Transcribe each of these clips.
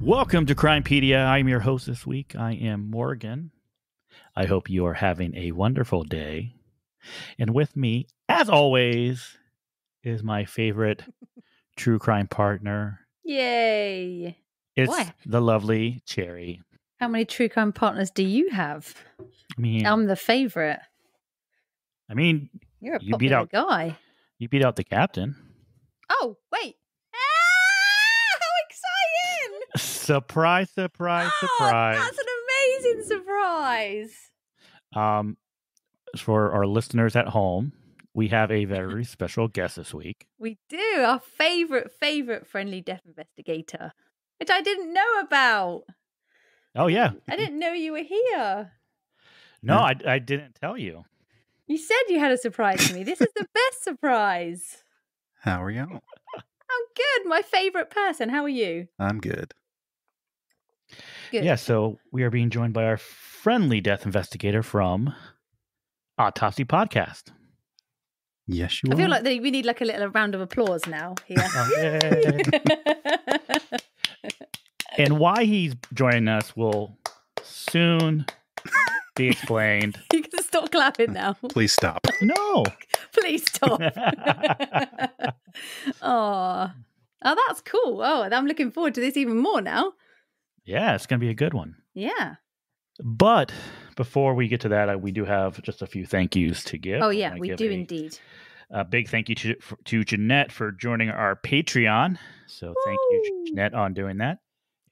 Welcome to Crimepedia. I'm your host this week. I am Morgan. I hope you are having a wonderful day. And with me, as always, is my favorite true crime partner. Yay. It's Why? the lovely Cherry. How many true crime partners do you have? I mean, I'm the favorite. I mean, You're a you beat popular out guy. You beat out the captain. Oh, wait. Ah, how exciting! Surprise, surprise, surprise. That's an amazing surprise. For our listeners at home, we have a very special guest this week. We do. Our favorite friendly death investigator, which I didn't know about. Oh, yeah. I didn't know you were here. No, I didn't tell you. You said you had a surprise for me. This is the best surprise. How are you? I'm good. My favorite person. How are you? I'm good. Good. Yeah, so we are being joined by our friendly death investigator from Autopsy Podcast. Yes, you I are. feel like we need like a little round of applause now here. Oh, yay. And why he's joining us will soon be explained. You can stop clapping now. Please stop. No. Please stop. Oh, that's cool. Oh, I'm looking forward to this even more now. Yeah, it's going to be a good one. Yeah. But before we get to that, we do have just a few thank yous to give. Oh, yeah, we do indeed. A big thank you to Jeanette for joining our Patreon. So thank you, Jeanette, on doing that.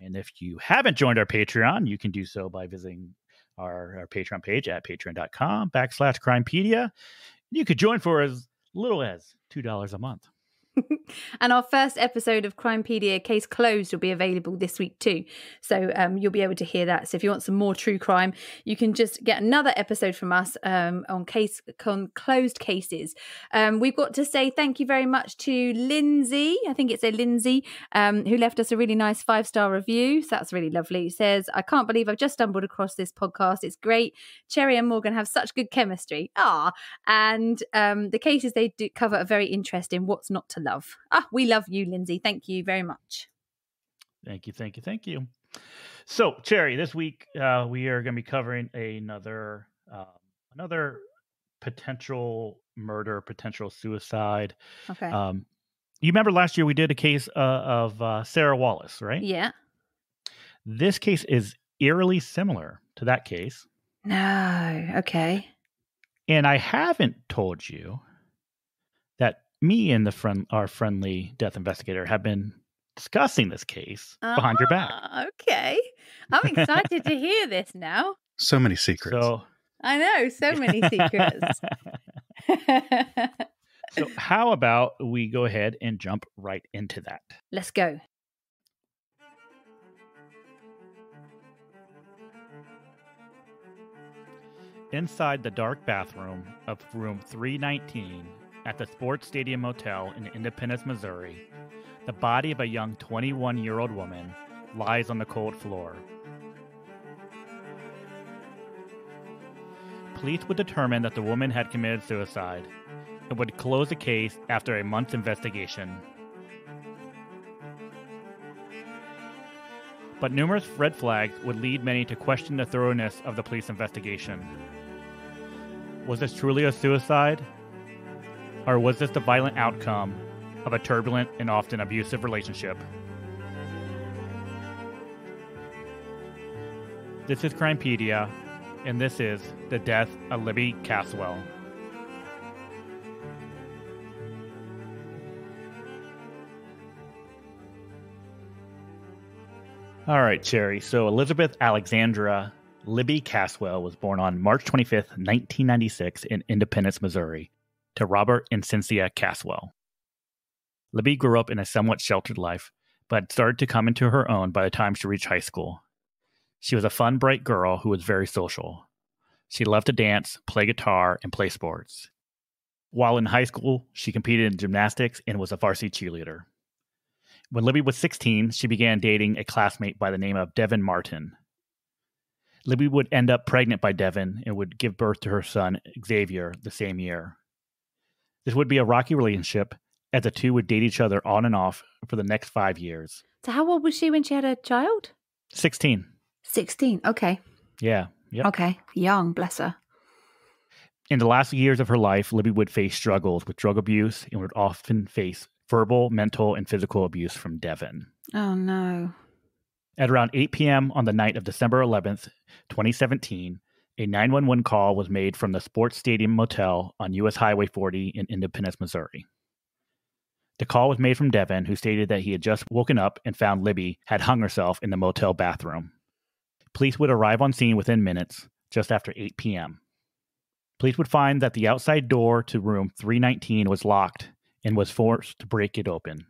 And if you haven't joined our Patreon, you can do so by visiting our Patreon page at patreon.com/crimepedia. You could join for as little as $2 a month. And our first episode of Crimepedia Case Closed will be available this week too. So you'll be able to hear that. So if you want some more true crime, you can just get another episode from us on closed cases. We've got to say thank you very much to Lindsay. I think it's a Lindsay who left us a really nice 5-star review. So that's really lovely. It says, I can't believe I've just stumbled across this podcast. It's great. Cherry and Morgan have such good chemistry. And the cases they do cover are very interesting. What's not to love? We love you, Lindsay. Thank you very much. Thank you. So, Cherry, this week we are going to be covering another potential murder, potential suicide. Okay. You remember last year we did a case of Sarah Wallace, right? Yeah. This case is eerily similar to that case. No. Okay. And I haven't told you that me and our friendly death investigator have been discussing this case behind your back. Okay. I'm excited to hear this now. So many secrets. I know, so many secrets. So how about we go ahead and jump right into that? Let's go. Inside the dark bathroom of room 319 at the Sports Stadium Motel in Independence, Missouri, the body of a young 21-year-old woman lies on the cold floor. Police would determine that the woman had committed suicide and would close the case after a month's investigation. But numerous red flags would lead many to question the thoroughness of the police investigation. Was this truly a suicide? Or was this the violent outcome of a turbulent and often abusive relationship? This is Crimepedia, and this is the death of Libby Caswell. All right, Cherry. So Elizabeth Alexandra Libby Caswell was born on March 25th, 1996 in Independence, Missouri. to Robert and Cynthia Caswell. Libby grew up in a somewhat sheltered life, but started to come into her own by the time she reached high school. She was a fun, bright girl who was very social. She loved to dance, play guitar, and play sports. While in high school, she competed in gymnastics and was a varsity cheerleader. When Libby was 16, she began dating a classmate by the name of Devin Martin. Libby would end up pregnant by Devin and would give birth to her son, Xavier, the same year. This would be a rocky relationship, as the two would date each other on and off for the next 5 years. So how old was she when she had a child? 16. 16. Okay. Yeah. Yep. Okay. Young, bless her. In the last years of her life, Libby would face struggles with drug abuse and would often face verbal, mental, and physical abuse from Devin. Oh, no. At around 8 p.m. on the night of December 11th, 2017, a 911 call was made from the Sports Stadium Motel on U.S. Highway 40 in Independence, Missouri. The call was made from Devin, who stated that he had just woken up and found Libby had hung herself in the motel bathroom. Police would arrive on scene within minutes, just after 8 p.m. Police would find that the outside door to room 319 was locked and was forced to break it open.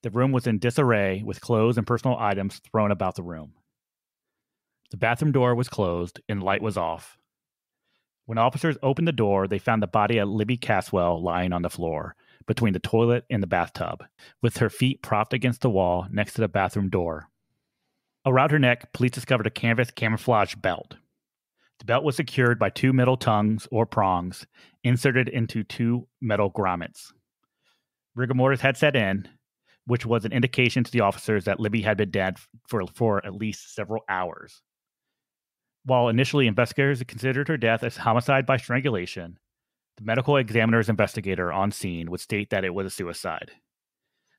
The room was in disarray with clothes and personal items thrown about the room. The bathroom door was closed and the light was off. When officers opened the door, they found the body of Libby Caswell lying on the floor between the toilet and the bathtub, with her feet propped against the wall next to the bathroom door. Around her neck, police discovered a canvas camouflage belt. The belt was secured by 2 metal tongues or prongs inserted into 2 metal grommets. Rigor mortis had set in, which was an indication to the officers that Libby had been dead for at least several hours. While initially investigators considered her death as homicide by strangulation, the medical examiner's investigator on scene would state that it was a suicide.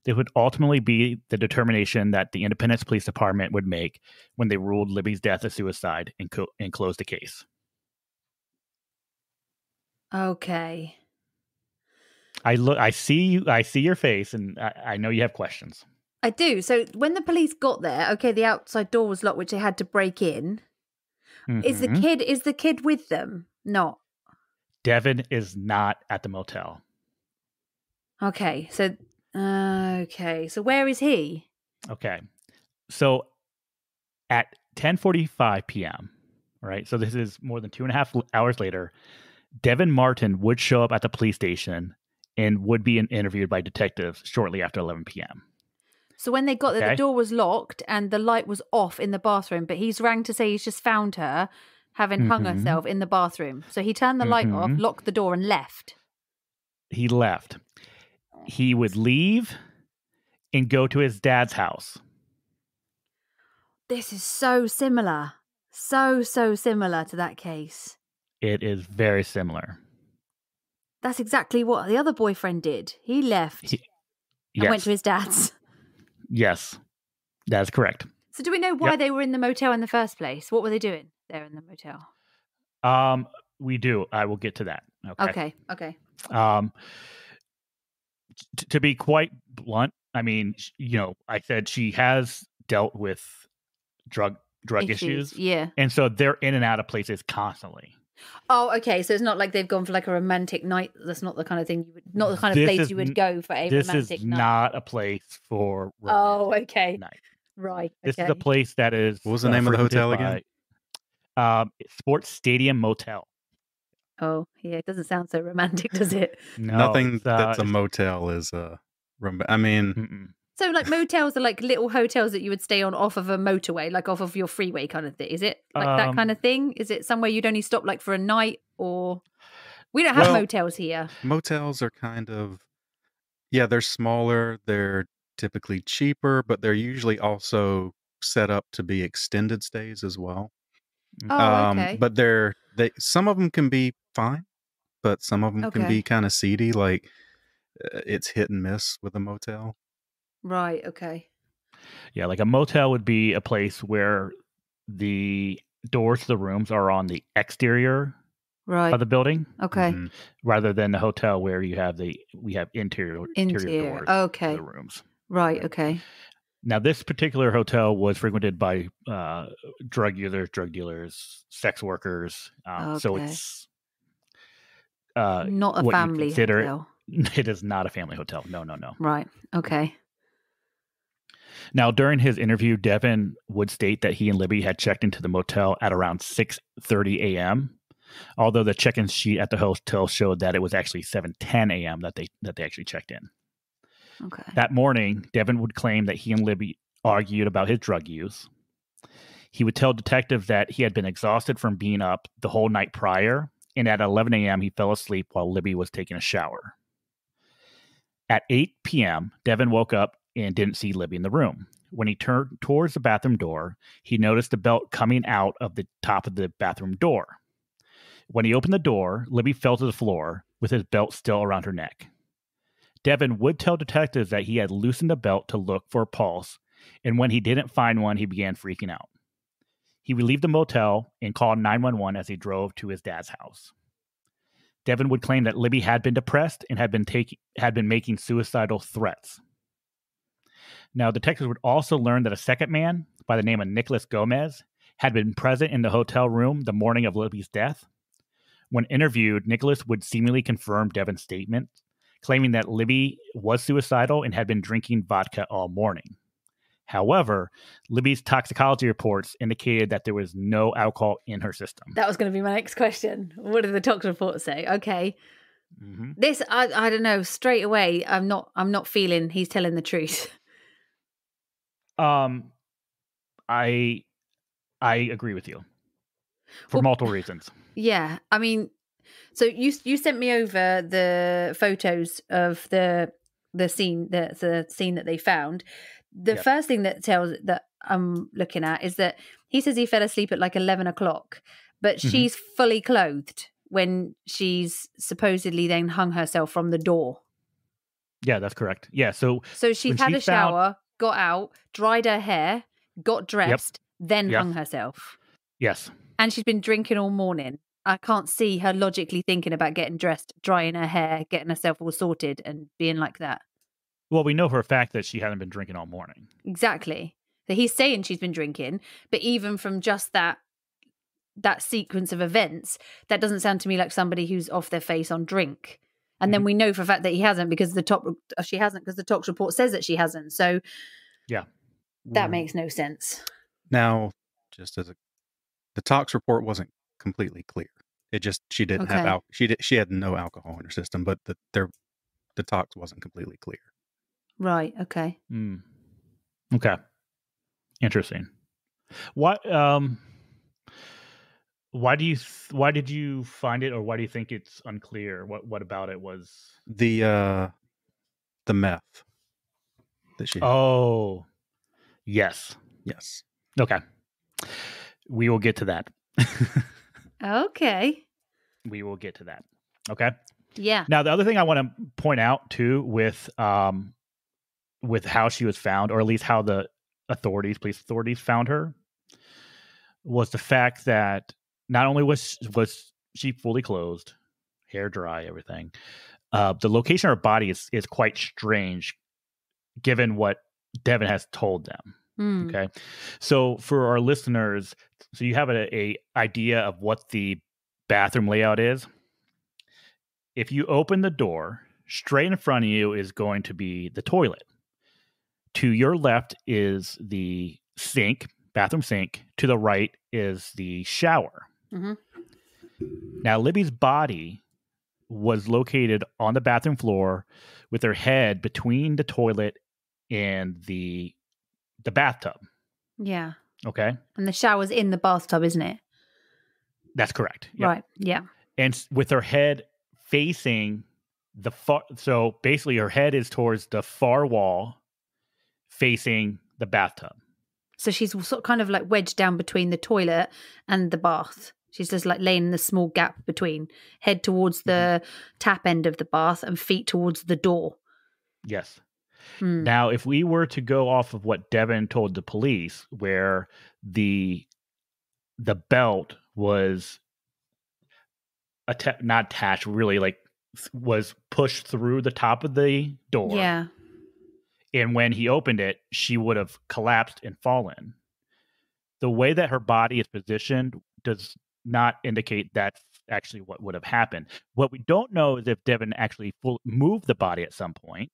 This would ultimately be the determination that the Independence Police Department would make when they ruled Libby's death a suicide and closed the case. Okay. I see your face, and I know you have questions. I do. So when the police got there, okay, the outside door was locked, which they had to break in. Mm-hmm. Is the kid with them? Not. Devin is not at the motel. Okay. So where is he? Okay. So at 10:45 p.m., right? So this is more than 2.5 hours later, Devin Martin would show up at the police station and would be interviewed by detectives shortly after 11 p.m. So when they got there, the door was locked and the light was off in the bathroom, but he's rang to say he's just found her having hung herself in the bathroom. So he turned the light off, locked the door, and left. He left. He would leave and go to his dad's house. This is so similar. So similar to that case. It is very similar. That's exactly what the other boyfriend did. He left and went to his dad's. Yes, that's correct. So do we know why they were in the motel in the first place? What were they doing there in the motel? We do. I will get to that. Okay. To be quite blunt, I mean, I said she has dealt with drug issues. Yeah. And so they're in and out of places constantly. Oh, okay. So it's not like they've gone for like a romantic night. That's not the kind of thing not the kind of place you would go for a romantic night. This is not a place for okay. night. Right. Okay. This is a place that is. What was the name of the hotel again? Sports Stadium Motel. Oh, yeah. It doesn't sound so romantic, does it? No, nothing that's a motel is I mean. Mm-mm. So like motels are like little hotels that you would stay on off of a motorway, like off of your freeway kind of thing. Is it like that kind of thing? Is it somewhere you'd only stop like for a night, or we don't have motels here? Motels are kind of, they're smaller. They're typically cheaper, but they're usually also set up to be extended stays as well. Oh, okay. But some of them can be fine, but some of them can be kind of seedy. Like it's hit and miss with a motel. Right, okay. Yeah, like a motel would be a place where the doors to the rooms are on the exterior of the building. Okay. Rather than the hotel where we have interior doors to the rooms. Right, okay. Now, this particular hotel was frequented by drug users, drug dealers, sex workers. So Not a what you family consider hotel. it is not a family hotel. No. Right. Okay. Now, during his interview, Devin would state that he and Libby had checked into the motel at around 6:30 a.m., although the check-in sheet at the hotel showed that it was actually 7:10 a.m. that they actually checked in. Okay. That morning, Devin would claim that he and Libby argued about his drug use. He would tell detectives that he had been exhausted from being up the whole night prior, and at 11 a.m. he fell asleep while Libby was taking a shower. At 8 p.m., Devin woke up and didn't see Libby in the room. When he turned towards the bathroom door, he noticed the belt coming out of the top of the bathroom door. When he opened the door, Libby fell to the floor with his belt still around her neck. Devin would tell detectives that he had loosened the belt to look for a pulse, and when he didn't find one, he began freaking out. He would leave the motel and call 911 as he drove to his dad's house. Devin would claim that Libby had been depressed and had been making suicidal threats. Now, detectives would also learn that a second man by the name of Nicholas Gomez had been present in the hotel room the morning of Libby's death. When interviewed, Nicholas would seemingly confirm Devin's statement, claiming that Libby was suicidal and had been drinking vodka all morning. However, Libby's toxicology reports indicated that there was no alcohol in her system. That was going to be my next question. What did the tox reports say? Okay. Mm-hmm. This, I don't know, straight away, I'm not feeling he's telling the truth. I agree with you for multiple reasons. Yeah. I mean, so you sent me over the photos of the scene, the scene that they found. The first thing that I'm looking at is that he says he fell asleep at like 11 o'clock, but she's fully clothed when she's supposedly then hung herself from the door. Yeah, that's correct. Yeah, so she's had a shower, got out, dried her hair, got dressed, then hung herself. Yes. And she's been drinking all morning. I can't see her logically thinking about getting dressed, drying her hair, getting herself all sorted and being like that. Well, we know for a fact that she hadn't been drinking all morning. Exactly. So he's saying she's been drinking, but even from just that sequence of events, that doesn't sound to me like somebody who's off their face on drink. And then we know for a fact that he hasn't because the tox report says that she hasn't. So yeah, that makes no sense. Now, just as the tox report wasn't completely clear. It just she didn't have she had no alcohol in her system, but the tox wasn't completely clear. Right. Okay. Okay. Interesting. Why did you find it, or why do you think it's unclear? What about it was the meth that she had? Oh, yes. Okay. We will get to that. Okay. We will get to that. Okay. Yeah. Now, the other thing I want to point out too, with how she was found, or at least how the police authorities found her, was the fact that not only was she fully clothed, hair dry, everything, the location of her body is quite strange, given what Devin has told them. Okay, so for our listeners, so you have a idea of what the bathroom layout is. If you open the door, straight in front of you is going to be the toilet. To your left is the sink, bathroom sink. To the right is the shower. Now, Libby's body was located on the bathroom floor with her head between the toilet and the bathtub. Yeah. Okay. And the shower's in the bathtub, isn't it? That's correct. Yep. Right. Yeah. And with her head facing the far, so basically her head is towards the far wall facing the bathtub. So she's sort of kind of like wedged down between the toilet and the bath. She's just like laying in the small gap between, head towards the tap end of the bath and feet towards the door. Yes. Now, if we were to go off of what Devin told the police, where the belt was not attached, really, like was pushed through the top of the door. Yeah. And when he opened it, she would have collapsed and fallen. The way that her body is positioned does not indicate that's actually what would have happened. What we don't know is if Devin actually moved the body at some point.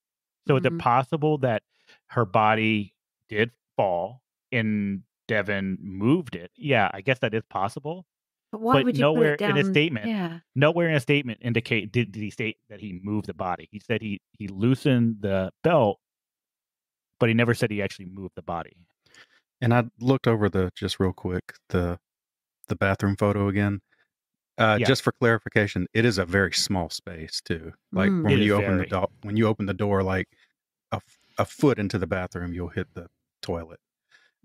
So is it possible that her body did fall and Devin moved it? Yeah, I guess that is possible. But why would you put it down? In his statement, yeah. Nowhere in his statement did he state that he moved the body. He said he loosened the belt, but he never said he actually moved the body. And I looked over just real quick, the bathroom photo again. Just for clarification, it is a very small space too. Like when you open the door, like a foot into the bathroom, you'll hit the toilet.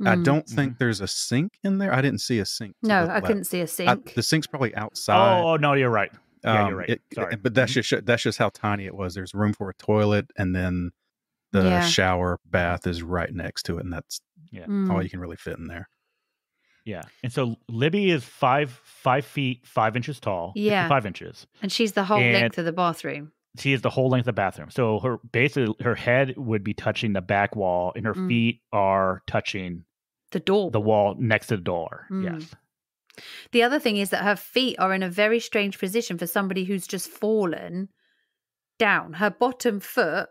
I don't think there's a sink in there. I didn't see a sink. No, I couldn't see a sink. The sink's probably outside. Oh no, you're right. Yeah, you're right. Sorry, but that's just how tiny it was. There's room for a toilet, and then the shower bath is right next to it, and that's all you can really fit in there. Yeah, and so Libby is 5 feet 5 inches tall. Yeah, 5 inches, and she's the whole length of the bathroom. She is the whole length of the bathroom. So her head would be touching the back wall, and her feet are touching the door, the wall next to the door. Yes. The other thing is that her feet are in a very strange position for somebody who's just fallen down. Her bottom foot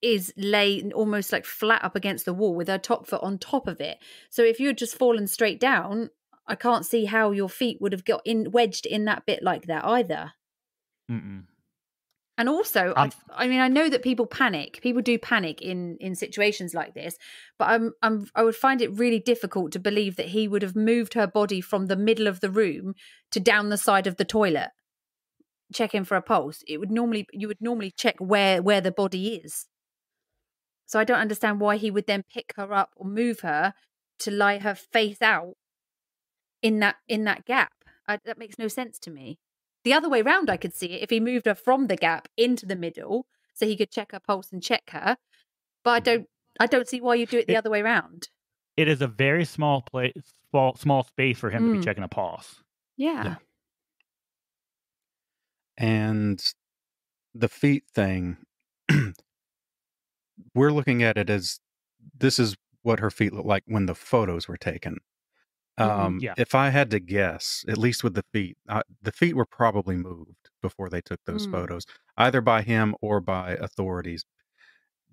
is laid almost like flat up against the wall with her top foot on top of it. So if you had just fallen straight down, I can't see how your feet would have got wedged in that bit like that either. And also, I mean, I know that people panic. People do panic in situations like this, but I would find it really difficult to believe that he would have moved her body from the middle of the room to down the side of the toilet, checking for a pulse. You would normally check where the body is. So I don't understand why he would then pick her up or move her to lie her face out in that gap. That makes no sense to me. The other way round, I could see it if he moved her from the gap into the middle, so he could check her pulse and check her. But I don't see why you do it the other way round. It is a very small small space for him to be checking a pulse. Yeah. And the feet thing, we're looking at it as this is what her feet look like when the photos were taken. If I had to guess, at least with the feet were probably moved before they took those photos, either by him or by authorities.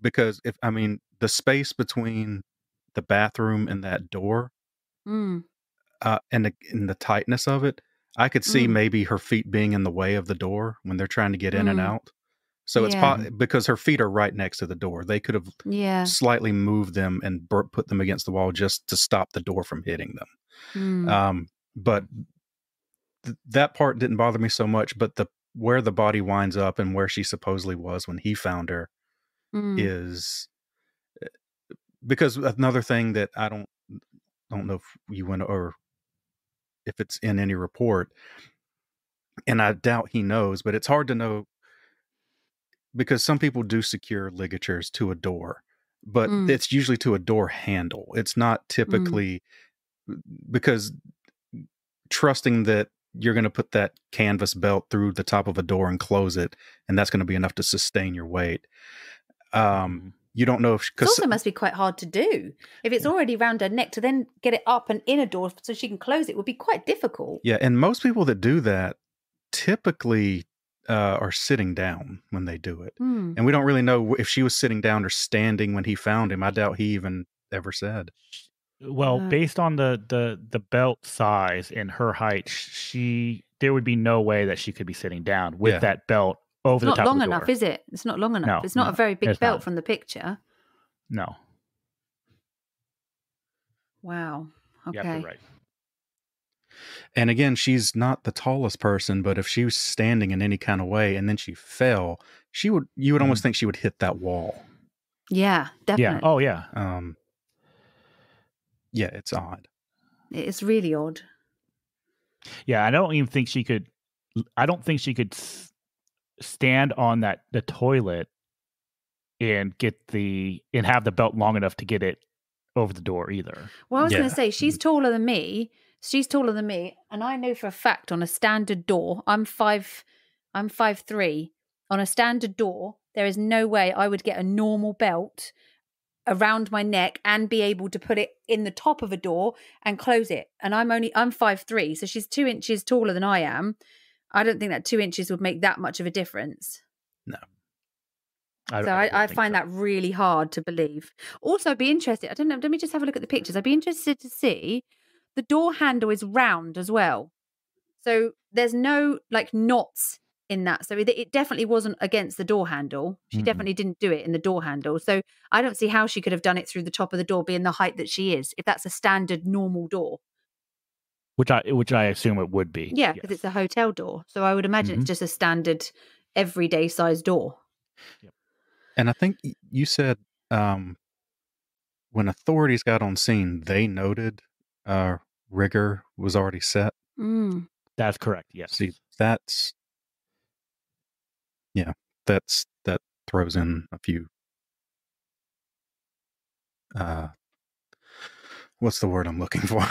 Because the space between the bathroom and that door, and the tightness of it, I could see maybe her feet being in the way of the door when they're trying to get in and out. So it's because her feet are right next to the door. They could have slightly moved them and put them against the wall just to stop the door from hitting them. But that part didn't bother me so much. But where the body winds up and where she supposedly was when he found her is because another thing that I don't know if you went or if it's in any report, and I doubt he knows, but it's hard to know. Because some people do secure ligatures to a door, but it's usually to a door handle. It's not typically because trusting that you're going to put that canvas belt through the top of a door and close it, and that's going to be enough to sustain your weight. You don't know if... It also must be quite hard to do. If it's already around her neck, to then get it up and in a door so she can close it would be quite difficult. Yeah, and most people that do that typically... are sitting down when they do it. And we don't really know if she was sitting down or standing when he found him. I doubt he even ever said. Well, based on the belt size and her height, there would be no way that she could be sitting down with that belt over the top of the door. It's not long enough, is it? It's not long enough. No, it's not a very big belt from the picture. No. Wow. Okay. Yeah, you're right. And again, she's not the tallest person, but if she was standing in any kind of way and then she fell, you would almost think she would hit that wall. Yeah, definitely. Yeah. Oh, yeah. Yeah, it's odd. It's really odd. Yeah, I don't think she could stand on the toilet and have the belt long enough to get it over the door either. Well, I was going to say, she's taller than me. And I know for a fact on a standard door, I'm 5'3". On a standard door, there is no way I would get a normal belt around my neck and be able to put it in the top of a door and close it. And I'm 5'3", so she's 2 inches taller than I am. I don't think that 2 inches would make that much of a difference. No. I find that really hard to believe. Also, I'd be interested. I don't know. Let me just have a look at the pictures. I'd be interested to see the door handle is round as well. So there's no like knots in that. So it definitely wasn't against the door handle. She definitely didn't do it in the door handle. So I don't see how she could have done it through the top of the door, being the height that she is, if that's a standard normal door. Which I assume it would be. Yeah, because it's a hotel door. So I would imagine it's just a standard everyday size door. Yep. And I think you said when authorities got on scene, they noted rigor was already set. That's correct. Yes. See, that throws in a few. What's the word I'm looking for?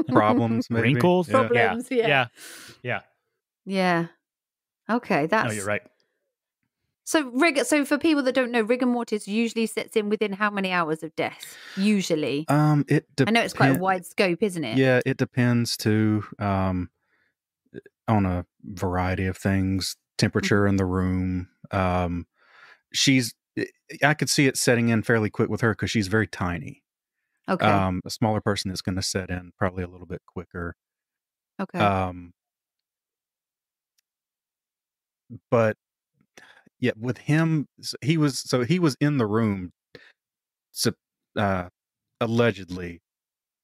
Problems, maybe? Wrinkles? Yeah. Problems, yeah. Okay, No, you're right. So for people that don't know, rigor mortis usually sets in within how many hours of death? Usually. I know it's quite a wide scope, isn't it? Yeah, it depends too on a variety of things. Temperature in the room. I could see it setting in fairly quick with her because she's very tiny. Okay. A smaller person is going to set in probably a little bit quicker. Okay. But yeah, with him, he was in the room, allegedly,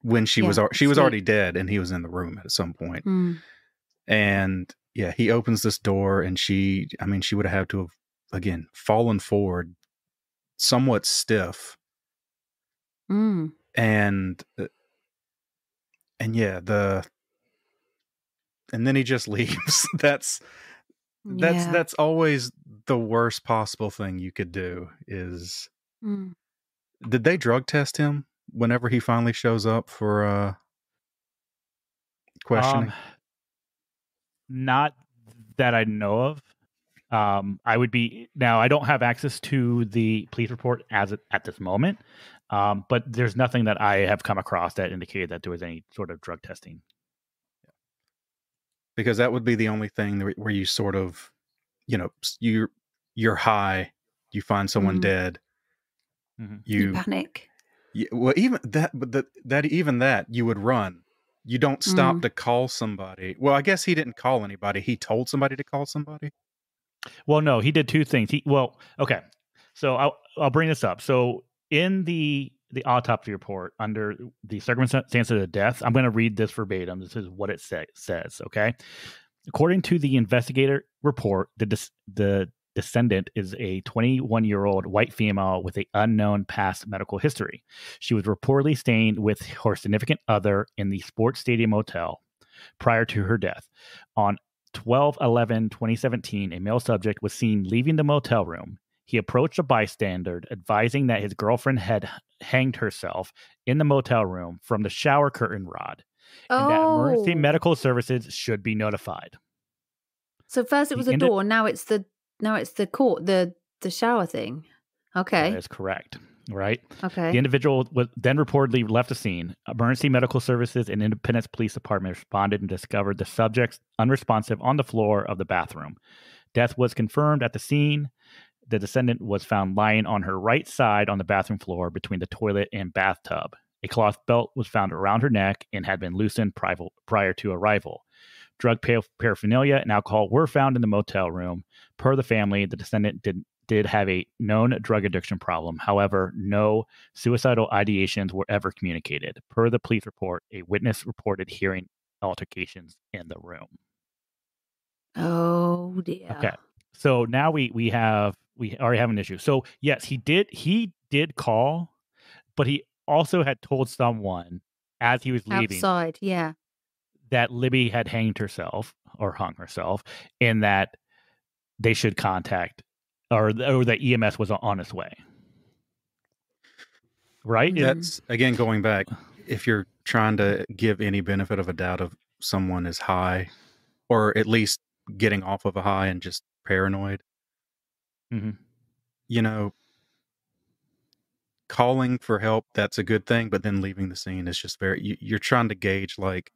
when she was already dead, and he was in the room at some point. And yeah, he opens this door, and she would have had to have again fallen forward, somewhat stiff, and yeah, and then he just leaves. That's always the worst possible thing you could do. Is did they drug test him whenever he finally shows up for questioning? Not that I know of. I don't have access to the police report at this moment, but there's nothing that I have come across that indicated that there was any sort of drug testing. Because that would be the only thing where you sort of, you're high, you find someone dead, you panic. Well, even that, but even that you would run. You don't stop to call somebody. Well, I guess he didn't call anybody. He told somebody to call somebody. Well, no, he did two things. Okay. So I'll bring this up. So in the autopsy report, under the circumstances of the death, I'm going to read this verbatim. This is what it says. Okay. According to the investigator report, the descendant is a 21-year-old white female with an unknown past medical history. She was reportedly staying with her significant other in the Sports Stadium Motel prior to her death. On 12/11/2017, a male subject was seen leaving the motel room. He approached a bystander, advising that his girlfriend had hanged herself in the motel room from the shower curtain rod, and that emergency medical services should be notified. So first it was a door, now it's the court, the shower thing. Okay, that is correct. Right. Okay. The individual was then reportedly left the scene. Emergency medical services and Independence Police Department responded and discovered the subject unresponsive on the floor of the bathroom. Death was confirmed at the scene. The descendant was found lying on her right side on the bathroom floor between the toilet and bathtub. A cloth belt was found around her neck and had been loosened prior to arrival. Drug paraphernalia and alcohol were found in the motel room. Per the family, the descendant did have a known drug addiction problem. However, no suicidal ideations were ever communicated. Per the police report, a witness reported hearing altercations in the room. Oh dear. Okay. So now we already have an issue. So yes, he did call, but he also had told someone as he was leaving outside, that Libby had hanged herself or hung herself, and that they should contact or that EMS was on its way. Right? That's again going back. If you're trying to give any benefit of a doubt of someone is high, or at least getting off of a high and just paranoid, calling for help, that's a good thing, but then leaving the scene is just you're trying to gauge, like,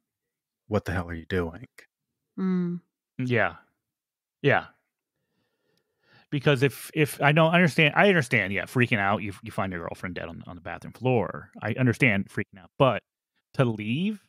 what the hell are you doing? Yeah. Because if I don't understand, yeah, freaking out, you find your girlfriend dead on the bathroom floor. I understand freaking out, but to leave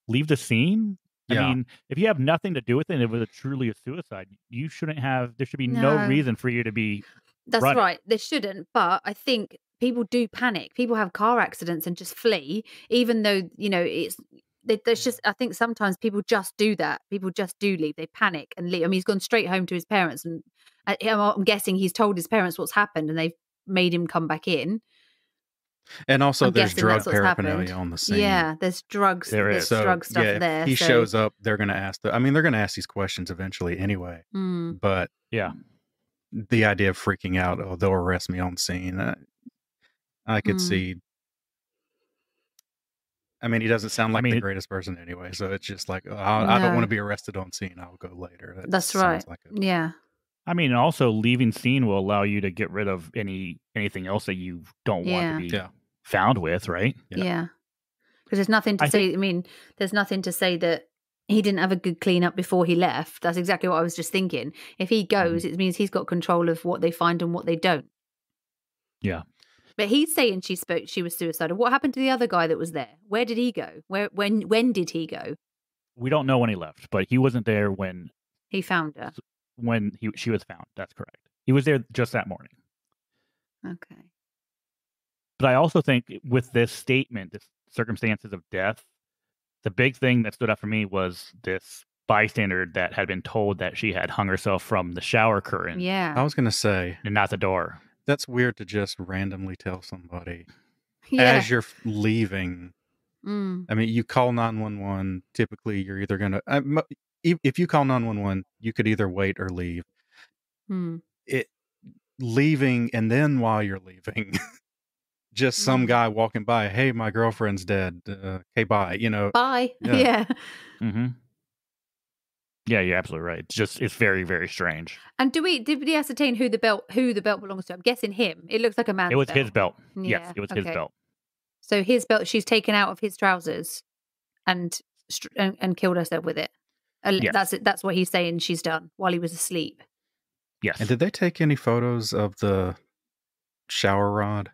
the scene. I mean, if you have nothing to do with it, and it was truly a suicide, you shouldn't have. There should be no reason for you to be. That's running. right. There shouldn't, but I think people do panic. People have car accidents and just flee, even though there's just. I think sometimes people just do that. People just do leave. They panic and leave. I mean, he's gone straight home to his parents, and I'm guessing he's told his parents what's happened, and they've made him come back in. And also, there's drug paraphernalia on the scene. Yeah, there's drugs. There's drug stuff there. If he shows up, they're going to ask. They're going to ask these questions eventually anyway. But the idea of freaking out, they'll arrest me on scene. I could see. I mean, he doesn't sound like the greatest person anyway, so it's just like, I don't want to be arrested on scene. I'll go later. That's right. Yeah. I mean, also leaving scene will allow you to get rid of anything else that you don't want to be found with, right? Yeah. Because there's nothing to say. I mean, there's nothing to say that he didn't have a good cleanup before he left. That's exactly what I was just thinking. If he goes, it means he's got control of what they find and what they don't. Yeah. But he's saying she was suicidal. What happened to the other guy that was there? Where did he go? When did he go? We don't know when he left, but he wasn't there when he found her. When she was found. That's correct. He was there just that morning. Okay. But I also think with this statement, this circumstances of death, the big thing that stood out for me was this bystander that had been told that she had hung herself from the shower curtain. Yeah. I was going to say. And not the door. That's weird to just randomly tell somebody as you're leaving. I mean, you call 911. Typically, you're either going to... if you call 911, you could either wait or leave. Leaving, and then while you're leaving, just some guy walking by, hey, my girlfriend's dead. Okay, bye. Bye. Yeah. Yeah, you're absolutely right. It's very, very strange. And did we ascertain who the belt belongs to? I'm guessing him. It looks like a man's belt. It was his belt. Yeah. Yes, it was his belt. So his belt, she's taken out of his trousers and killed herself with it. Yes. That's what he's saying she's done while he was asleep. Yes. And did they take any photos of the shower rod?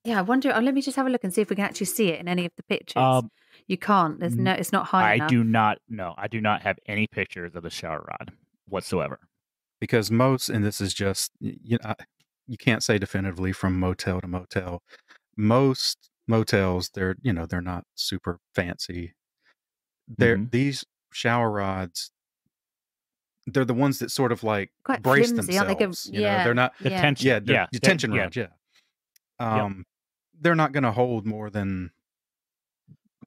Yeah, I wonder. Let me just have a look and see if we can actually see it in any of the pictures. You can't. It's not high enough. I do not have any pictures of the shower rod whatsoever. Because most, and this is just, you can't say definitively from motel to motel. Most motels, they're not super fancy. These shower rods, they're the ones that sort of like quite brace flimsy, themselves. They're not the tension. Detention rods. Yeah. They're not going to hold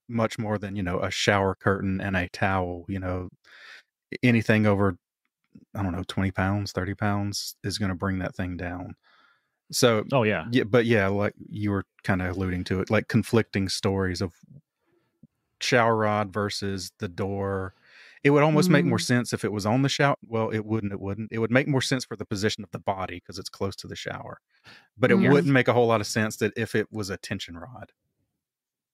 much more than a shower curtain and a towel. Anything over, I don't know, 20 pounds, 30 pounds is going to bring that thing down. So, but like you were kind of alluding to it, like conflicting stories of shower rod versus the door. It would almost make more sense if it was on the shower. Well, it wouldn't. It would make more sense for the position of the body because it's close to the shower. But it wouldn't make a whole lot of sense that if it was a tension rod.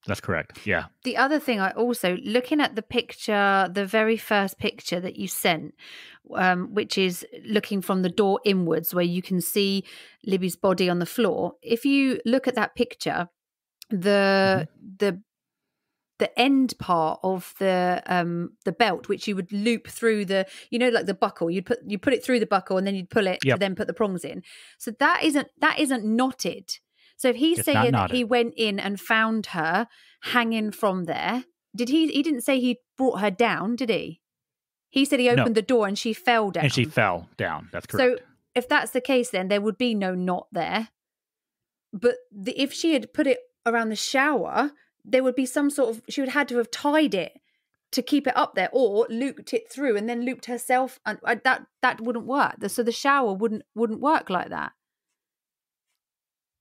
That's correct. Yeah. The other thing, I also, looking at the picture, the very first picture that you sent, which is looking from the door inwards, where you can see Libby's body on the floor. If you look at that picture, the end part of the belt, which you would loop through like the buckle, you put it through the buckle and then you'd pull it to then put the prongs in. So that isn't knotted. So if he's saying that he went in and found her hanging from there, he didn't say he brought her down, did he? He said he opened the door and she fell down. And she fell down. That's correct. So if that's the case, then there would be no knot there. But if she had put it around the shower, there would be some sort of, she would have had to have tied it to keep it up there, or looped it through and then looped herself, and that wouldn't work. So the shower wouldn't work like that.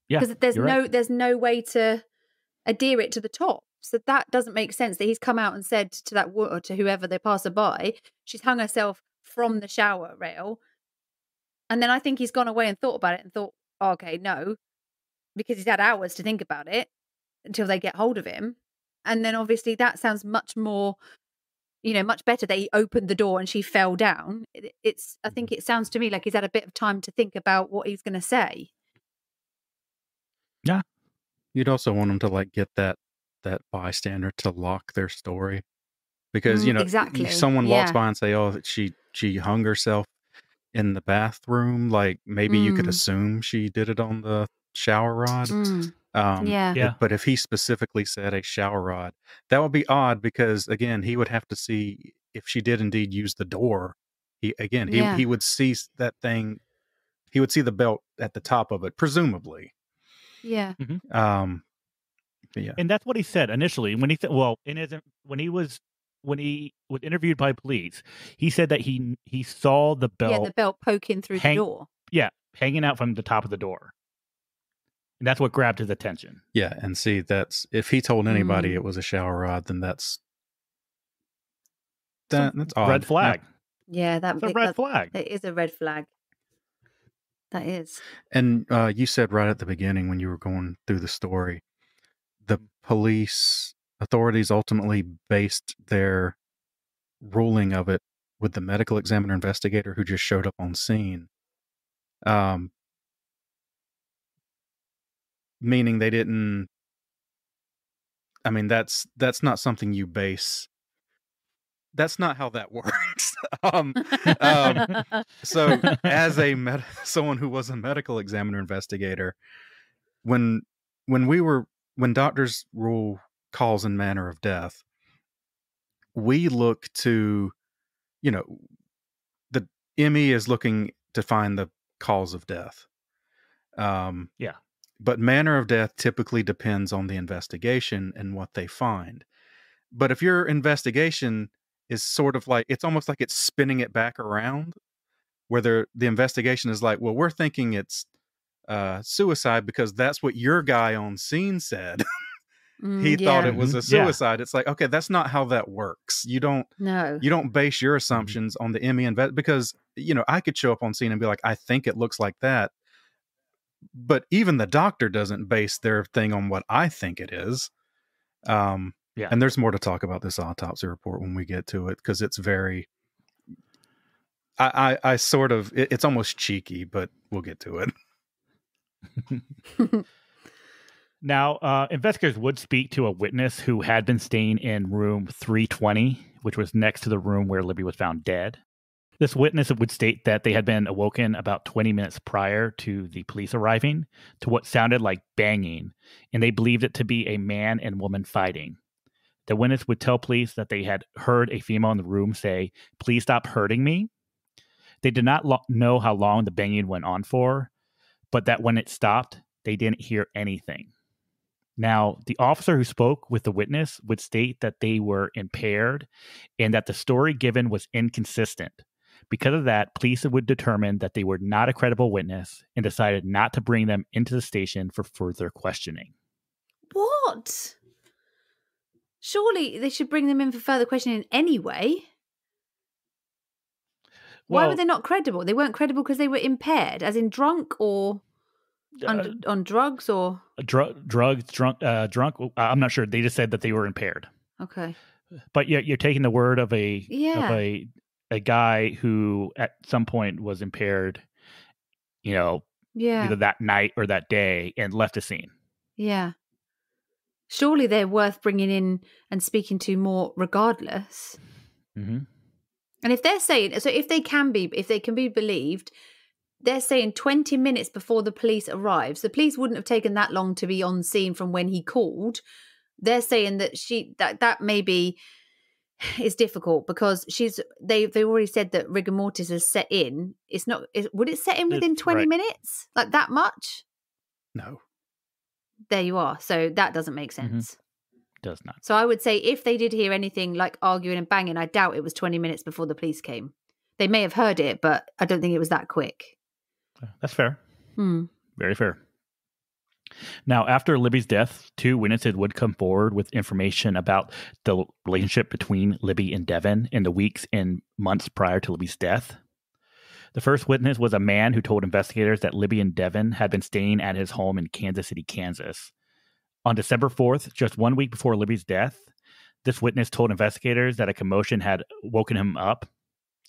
Yeah, because there's no way to adhere it to the top. So that doesn't make sense that he's come out and said to that or to whoever they pass her by, she's hung herself from the shower rail. And then I think he's gone away and thought about it and thought, okay, no, because he's had hours to think about it until they get hold of him. And then obviously that sounds much more, much better that he opened the door and she fell down. I think it sounds to me like he's had a bit of time to think about what he's going to say. Yeah. You'd also want him to like get that bystander to lock their story, because exactly. someone walks by and say, "Oh, that she hung herself in the bathroom." Like maybe you could assume she did it on the shower rod. But if he specifically said a shower rod, that would be odd, because again, he would have to see if she did indeed use the door. He would see that thing. He would see the belt at the top of it, presumably. Yeah. Mm-hmm. Yeah. And that's what he said initially when he said, when he was interviewed by police, he said that he saw the belt. Yeah, the belt poking through the door. Yeah, hanging out from the top of the door. And that's what grabbed his attention. Yeah, and see, that's if he told anybody it was a shower rod, then that's odd. Red flag. Yeah, that's a red flag. It is a red flag. That is. And you said right at the beginning when you were going through the story, the police authorities ultimately based their ruling of it with the medical examiner investigator who just showed up on scene. Meaning they didn't. I mean, that's not something you base. That's not how that works. So, as someone who was a medical examiner investigator, when doctors rule cause and manner of death, we look to, the ME is looking to find the cause of death. But manner of death typically depends on the investigation and what they find. But if your investigation is sort of like, it's almost like it's spinning it back around, where the investigation is like, well, we're thinking it's suicide because that's what your guy on scene said. He thought it was a suicide. It's like, okay, that's not how that works. You don't base your assumptions on the ME because, I could show up on scene and be like, I think it looks like that. But even the doctor doesn't base their thing on what I think it is. And there's more to talk about this autopsy report when we get to it, because it's very, I sort of, it's almost cheeky, but we'll get to it. Now, investigators would speak to a witness who had been staying in room 320, which was next to the room where Libby was found dead. This witness would state that they had been awoken about 20 minutes prior to the police arriving to what sounded like banging, and they believed it to be a man and woman fighting. The witness would tell police that they had heard a female in the room say, "Please stop hurting me." They did not know how long the banging went on for, but that when it stopped, they didn't hear anything. Now, the officer who spoke with the witness would state that they were impaired and that the story given was inconsistent. Because of that, police would determine that they were not a credible witness and decided not to bring them into the station for further questioning. What? Surely they should bring them in for further questioning anyway. Why were they not credible? They weren't credible because they were impaired, as in drunk or on drugs or drugs, drunk. I'm not sure. They just said that they were impaired. Okay, but you're taking the word of a guy who at some point was impaired, either that night or that day, and left the scene. Yeah. Surely they're worth bringing in and speaking to more regardless. Mm-hmm. And if they're saying, so if they can be believed, they're saying 20 minutes before the police arrives. The police wouldn't have taken that long to be on scene from when he called. They're saying that that maybe is difficult because they've already said that rigor mortis has set in. Would it set in within 20 minutes? Like that much? No. There you are. So that doesn't make sense. Mm-hmm. Does not. So I would say if they did hear anything like arguing and banging, I doubt it was 20 minutes before the police came. They may have heard it, but I don't think it was that quick. That's fair. Very fair. Now, after Libby's death, 2 witnesses would come forward with information about the relationship between Libby and Devin in the weeks and months prior to Libby's death. The first witness was a man who told investigators that Libby and Devin had been staying at his home in Kansas City, Kansas. On December 4th, just 1 week before Libby's death, this witness told investigators that a commotion had woken him up.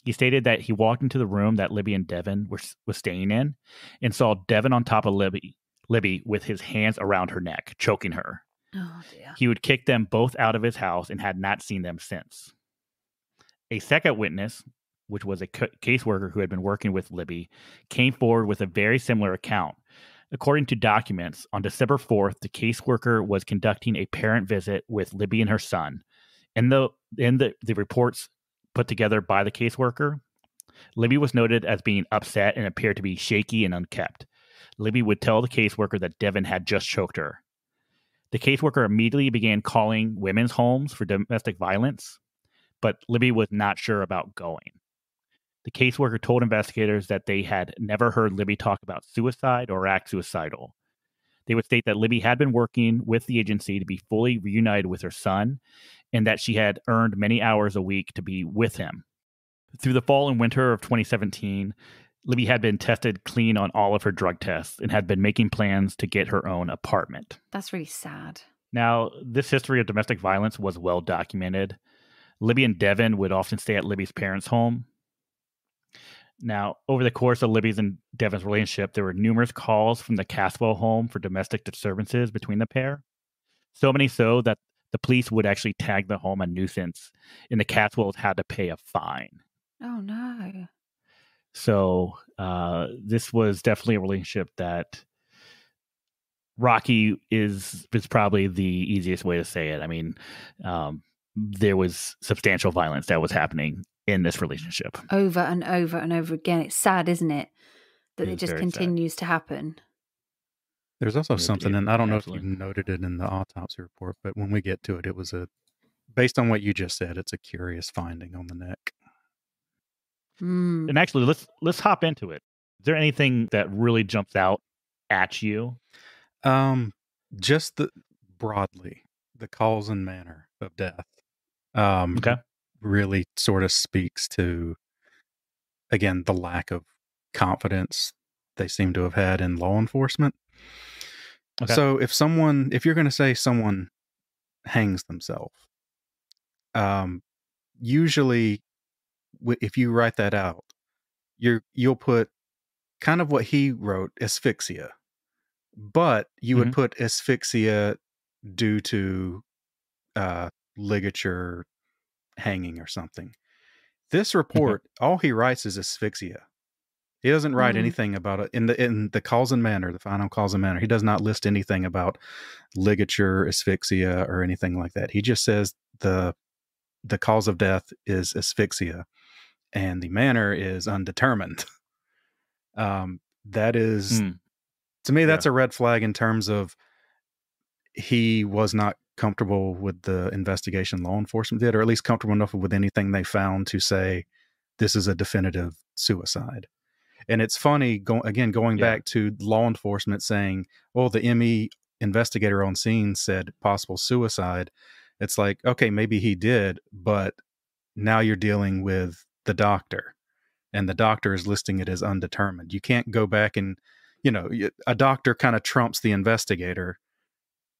He stated that he walked into the room that Libby and Devin was staying in and saw Devin on top of Libby with his hands around her neck, choking her. Oh, dear. He would kick them both out of his house and had not seen them since. A second witness, which was a caseworker who had been working with Libby, came forward with a very similar account. According to documents, on December 4th, the caseworker was conducting a parent visit with Libby and her son. In the reports put together by the caseworker, Libby was noted as being upset and appeared to be shaky and unkempt. Libby would tell the caseworker that Devin had just choked her. The caseworker immediately began calling women's homes for domestic violence, but Libby was not sure about going. The caseworker told investigators that they had never heard Libby talk about suicide or act suicidal. They would state that Libby had been working with the agency to be fully reunited with her son and that she had earned many hours a week to be with him. Through the fall and winter of 2017, Libby had been tested clean on all of her drug tests and had been making plans to get her own apartment. That's really sad. Now, this history of domestic violence was well documented. Libby and Devin would often stay at Libby's parents' home. Now, over the course of Libby's and Devin's relationship, there were numerous calls from the Caswell home for domestic disturbances between the pair. So many so that the police would actually tag the home a nuisance, and the Caswells had to pay a fine. Oh, no. So this was definitely a relationship that rocky is probably the easiest way to say it. I mean, there was substantial violence that was happening in this relationship. Over and over and over again. It's sad, isn't it? That it just continues to happen. There's also something, and I don't know if you noted it in the autopsy report, but when we get to it, it was based on what you just said, it's a curious finding on the neck. And actually, let's hop into it. Is there anything that really jumps out at you? Just broadly, the cause and manner of death. Okay. Really sort of speaks to, again, the lack of confidence they seem to have had in law enforcement. Okay. So if you're going to say someone hangs themselves, usually if you write that out, you'll put kind of what he wrote, asphyxia, but you would put asphyxia due to ligature hanging or something. This report, all he writes is asphyxia. He doesn't write anything about it in the cause and manner, the final cause and manner. He does not list anything about ligature, asphyxia, or anything like that. He just says the cause of death is asphyxia, and the manner is undetermined. That is, to me, that's a red flag in terms of he was not comfortable with the investigation law enforcement did, or at least comfortable enough with anything they found to say this is a definitive suicide. And it's funny, going back to law enforcement saying, oh, the ME investigator on scene said possible suicide. It's like, okay, maybe he did, but now you're dealing with the doctor, and the doctor is listing it as undetermined. You can't go back and, a doctor kind of trumps the investigator.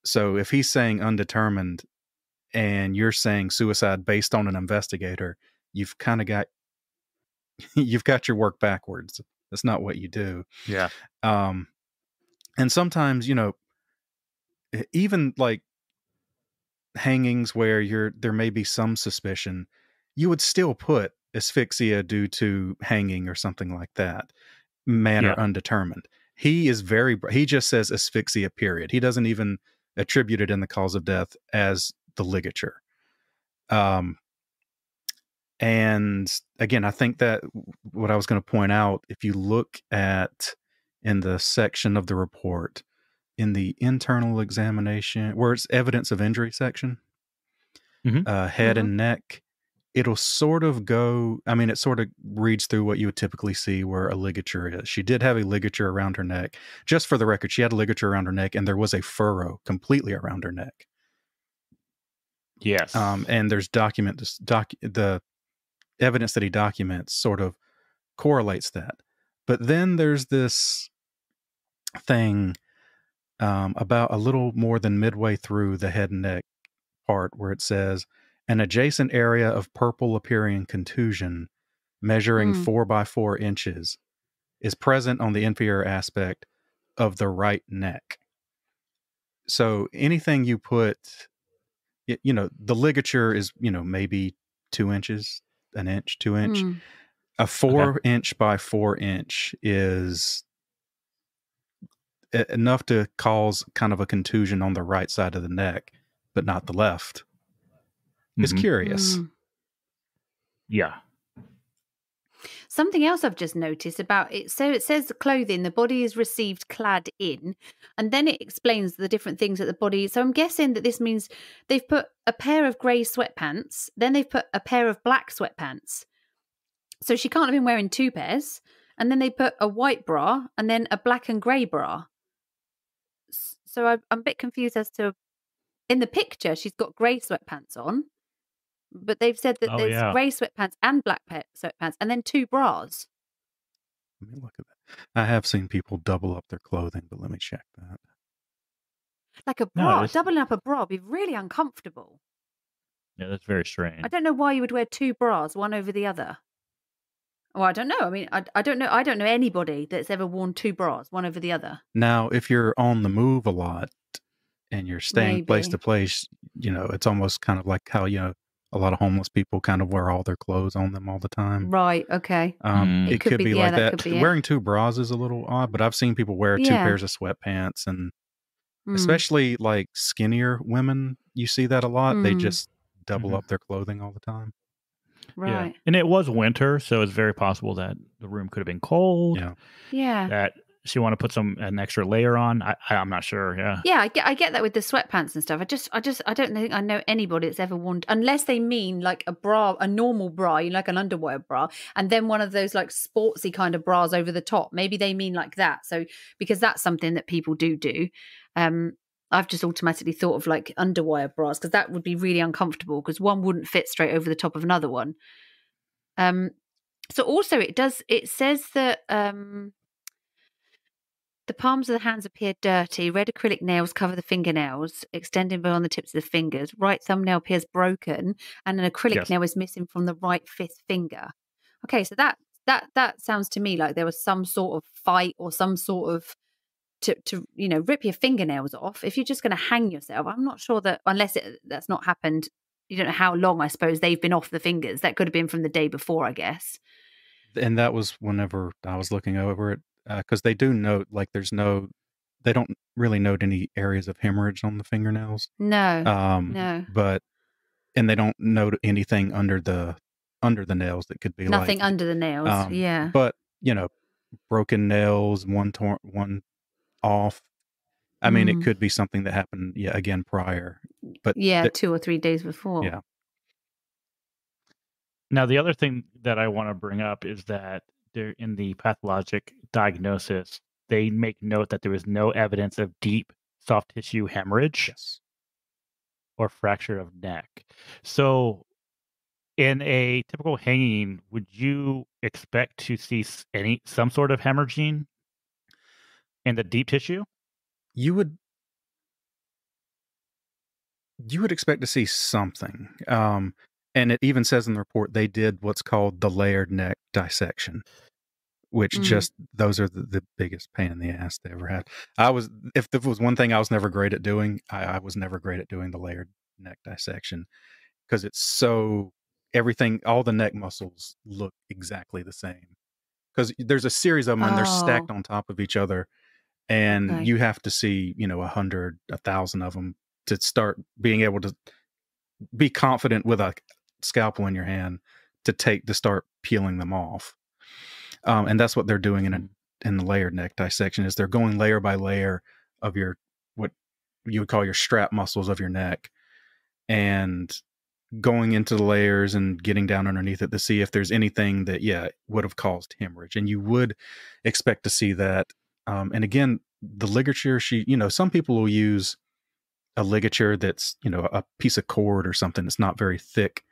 So if he's saying undetermined and you're saying suicide based on an investigator, you've kind of got your work backwards. That's not what you do. Yeah. And sometimes, even like hangings where there may be some suspicion, you would still put asphyxia due to hanging or something like that. Manner undetermined. He just says asphyxia, period. He doesn't even attribute it in the cause of death as the ligature. And again, I think that what I was going to point out, if you look at in the section of the report, in the internal examination, where it's evidence of injury section, head and neck, it'll sort of it sort of reads through what you would typically see where a ligature is. She did have a ligature around her neck. Just for the record, she had a ligature around her neck, and there was a furrow completely around her neck. Yes. And there's the evidence that he documents sort of correlates that. But then there's this thing about a little more than midway through the head and neck part where it says an adjacent area of purple appearing contusion measuring 4 by 4 inches is present on the inferior aspect of the right neck. So anything you put, the ligature is, maybe 2 inches, an inch, 2 inch. A 4 inch by 4 inch is enough to cause kind of a contusion on the right side of the neck, but not the left. It's curious. Yeah. Something else I've just noticed about it. So it says clothing, the body is received clad in, and then it explains the different things that the body. So I'm guessing that this means they've put a pair of grey sweatpants, then they've put a pair of black sweatpants. So she can't have been wearing 2 pairs. And then they put a white bra and then a black and grey bra. So I'm a bit confused as to, in the picture, she's got grey sweatpants on. But they've said that there's grey sweatpants and black sweatpants and then 2 bras. Let me look at that. I have seen people double up their clothing, but let me check that. Like a bra, doubling up a bra would be really uncomfortable. Yeah, that's very strange. I don't know why you would wear 2 bras, one over the other. Well, I don't know. I mean, I don't know. I don't know anybody that's ever worn 2 bras, one over the other. Now, if you're on the move a lot and you're staying place to place, it's almost kind of like how, a lot of homeless people kind of wear all their clothes on them all the time. Right. Okay. It could be like that. Wearing 2 bras is a little odd, but I've seen people wear 2 pairs of sweatpants, and especially like skinnier women, you see that a lot. They just double up their clothing all the time. Right. Yeah. And it was winter, so it's very possible that the room could have been cold. Yeah. That she want to put an extra layer on. I'm not sure. Yeah. Yeah, I get that with the sweatpants and stuff. I don't think I know anybody that's ever worn, unless they mean like a bra, a normal bra, like an underwear bra, and then one of those like sportsy kind of bras over the top. Maybe they mean like that. So because that's something that people do. I've just automatically thought of like underwire bras, because that would be really uncomfortable because one wouldn't fit straight over the top of another one. So also it says that the palms of the hands appear dirty. Red acrylic nails cover the fingernails, extending beyond the tips of the fingers. Right thumbnail appears broken, and an acrylic nail is missing from the right 5th finger. Okay, so that sounds to me like there was some sort of fight or some sort of to rip your fingernails off. If you're just going to hang yourself, I'm not sure that, unless that's not happened, you don't know how long, I suppose, they've been off the fingers. That could have been from the day before, I guess. And that was whenever I was looking over it, because they do note, like, they don't really note any areas of hemorrhage on the fingernails. No. And they don't note anything under the nails that could be nothing under the nails. Yeah. But broken nails, one off. I mean, it could be something that happened, again, prior. But 2 or 3 days before. Yeah. Now, the other thing that I want to bring up is that in the pathologic diagnosis, they make note that there was no evidence of deep soft tissue hemorrhage or fracture of neck. So in a typical hanging, would you expect to see some sort of hemorrhaging in the deep tissue? You would expect to see something. And it even says in the report they did what's called the layered neck dissection, which those are the biggest pain in the ass they ever had. If there was one thing I was never great at doing, I was never great at doing the layered neck dissection, because it's so everything, all the neck muscles look exactly the same, because there's a series of them and they're stacked on top of each other. And you have to see, 100, 1,000 of them to start being able to be confident with a scalpel in your hand to start peeling them off. And that's what they're doing in the layered neck dissection, is they're going layer by layer of what you would call your strap muscles of your neck, and going into the layers and getting down underneath it to see if there's anything that, would have caused hemorrhage. And you would expect to see that. And again, the ligature, some people will use a ligature that's, a piece of cord or something that's not very thick.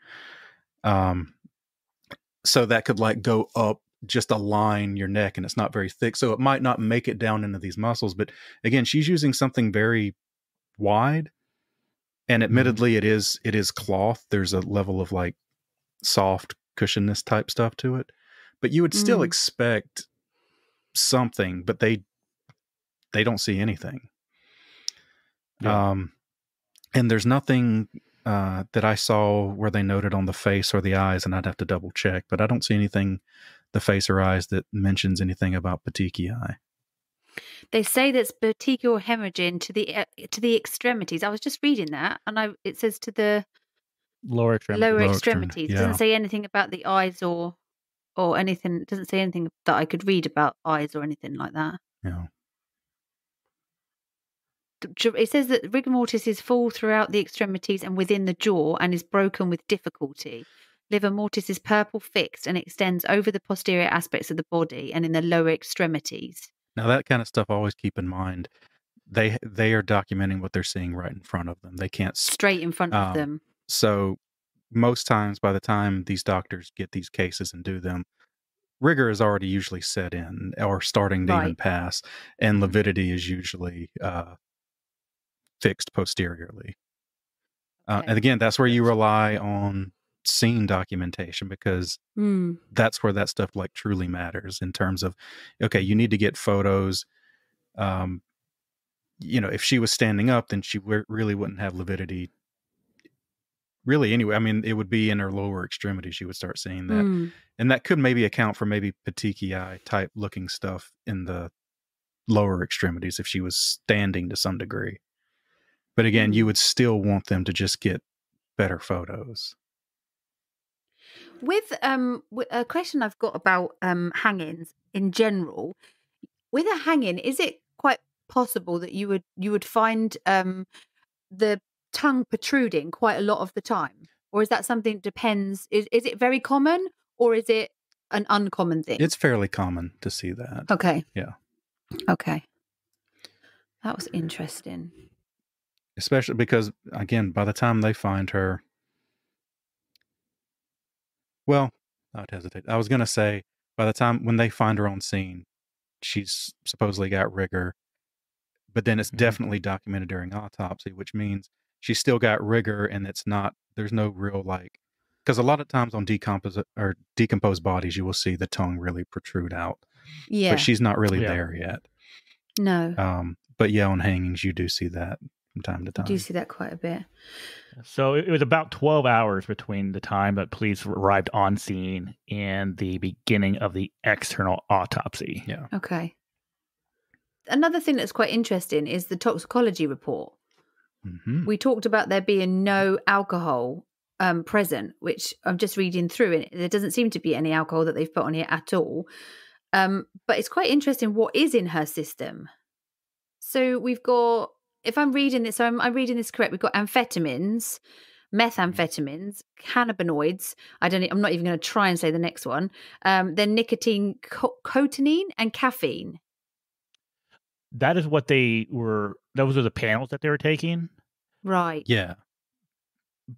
So that could like go up just align your neck and it's not very thick. So it might not make it down into these muscles. But again, she's using something very wide. And admittedly, it is cloth. There's a level of like soft cushionness type stuff to it. But you would still expect something, but they don't see anything. Yeah. And there's nothing that I saw where they noted on the face or the eyes, and I'd have to double check, but I don't see anything, the face or eyes, that mentions anything about petechiae. They say that's petechial hemorrhaging to the extremities. I was just reading that, and it says to the lower extremities. Yeah. It doesn't say anything about the eyes or anything. It doesn't say anything that I could read about eyes or anything like that. Yeah. It says that rigor mortis is full throughout the extremities and within the jaw and is broken with difficulty. Livor mortis is purple fixed and extends over the posterior aspects of the body and in the lower extremities. Now that kind of stuff, always keep in mind, they are documenting what they're seeing right in front of them. They can't straight in front of them. So most times, by the time these doctors get these cases and do them, rigor is already usually set in or starting to even pass, and lividity is usually fixed posteriorly. And again, that's where you rely on scene documentation, because that's where that stuff like truly matters in terms of, okay, you need to get photos. If she was standing up, then she really wouldn't have lividity really anyway. I mean, it would be in her lower extremities you would start seeing that. And that could maybe account for maybe petechiae type looking stuff in the lower extremities if she was standing to some degree. But again, you would still want them to just get better photos. With a question I've got about hangings in general, with a hanging, is it quite possible that you would find the tongue protruding quite a lot of the time, or is that something that depends? Is it very common, or is it an uncommon thing? It's fairly common to see that. Okay. Yeah. Okay. That was interesting. Especially because, again, by the time they find her, well, I'd hesitate. I was going to say, by the time when they find her on scene, she's supposedly got rigor, but then it's definitely documented during autopsy, which means she's still got rigor, and there's no real like, because a lot of times on decomposed bodies, you will see the tongue really protrude out. Yeah. But she's not really there yet. No. But yeah, on hangings, you do see that from time to time. I do see that quite a bit. So it was about 12 hours between the time that police arrived on scene and the beginning of the external autopsy. Yeah. Okay. Another thing that's quite interesting is the toxicology report. We talked about there being no alcohol present, which I'm just reading through, and there doesn't seem to be any alcohol that they've put on here at all. But it's quite interesting what is in her system. So we've got, if I'm reading this, I'm reading this correct, we've got amphetamines, methamphetamines, cannabinoids. I'm not even going to try and say the next one. Then nicotine, cotinine, and caffeine. That is what those are the panels that they were taking. Right. Yeah.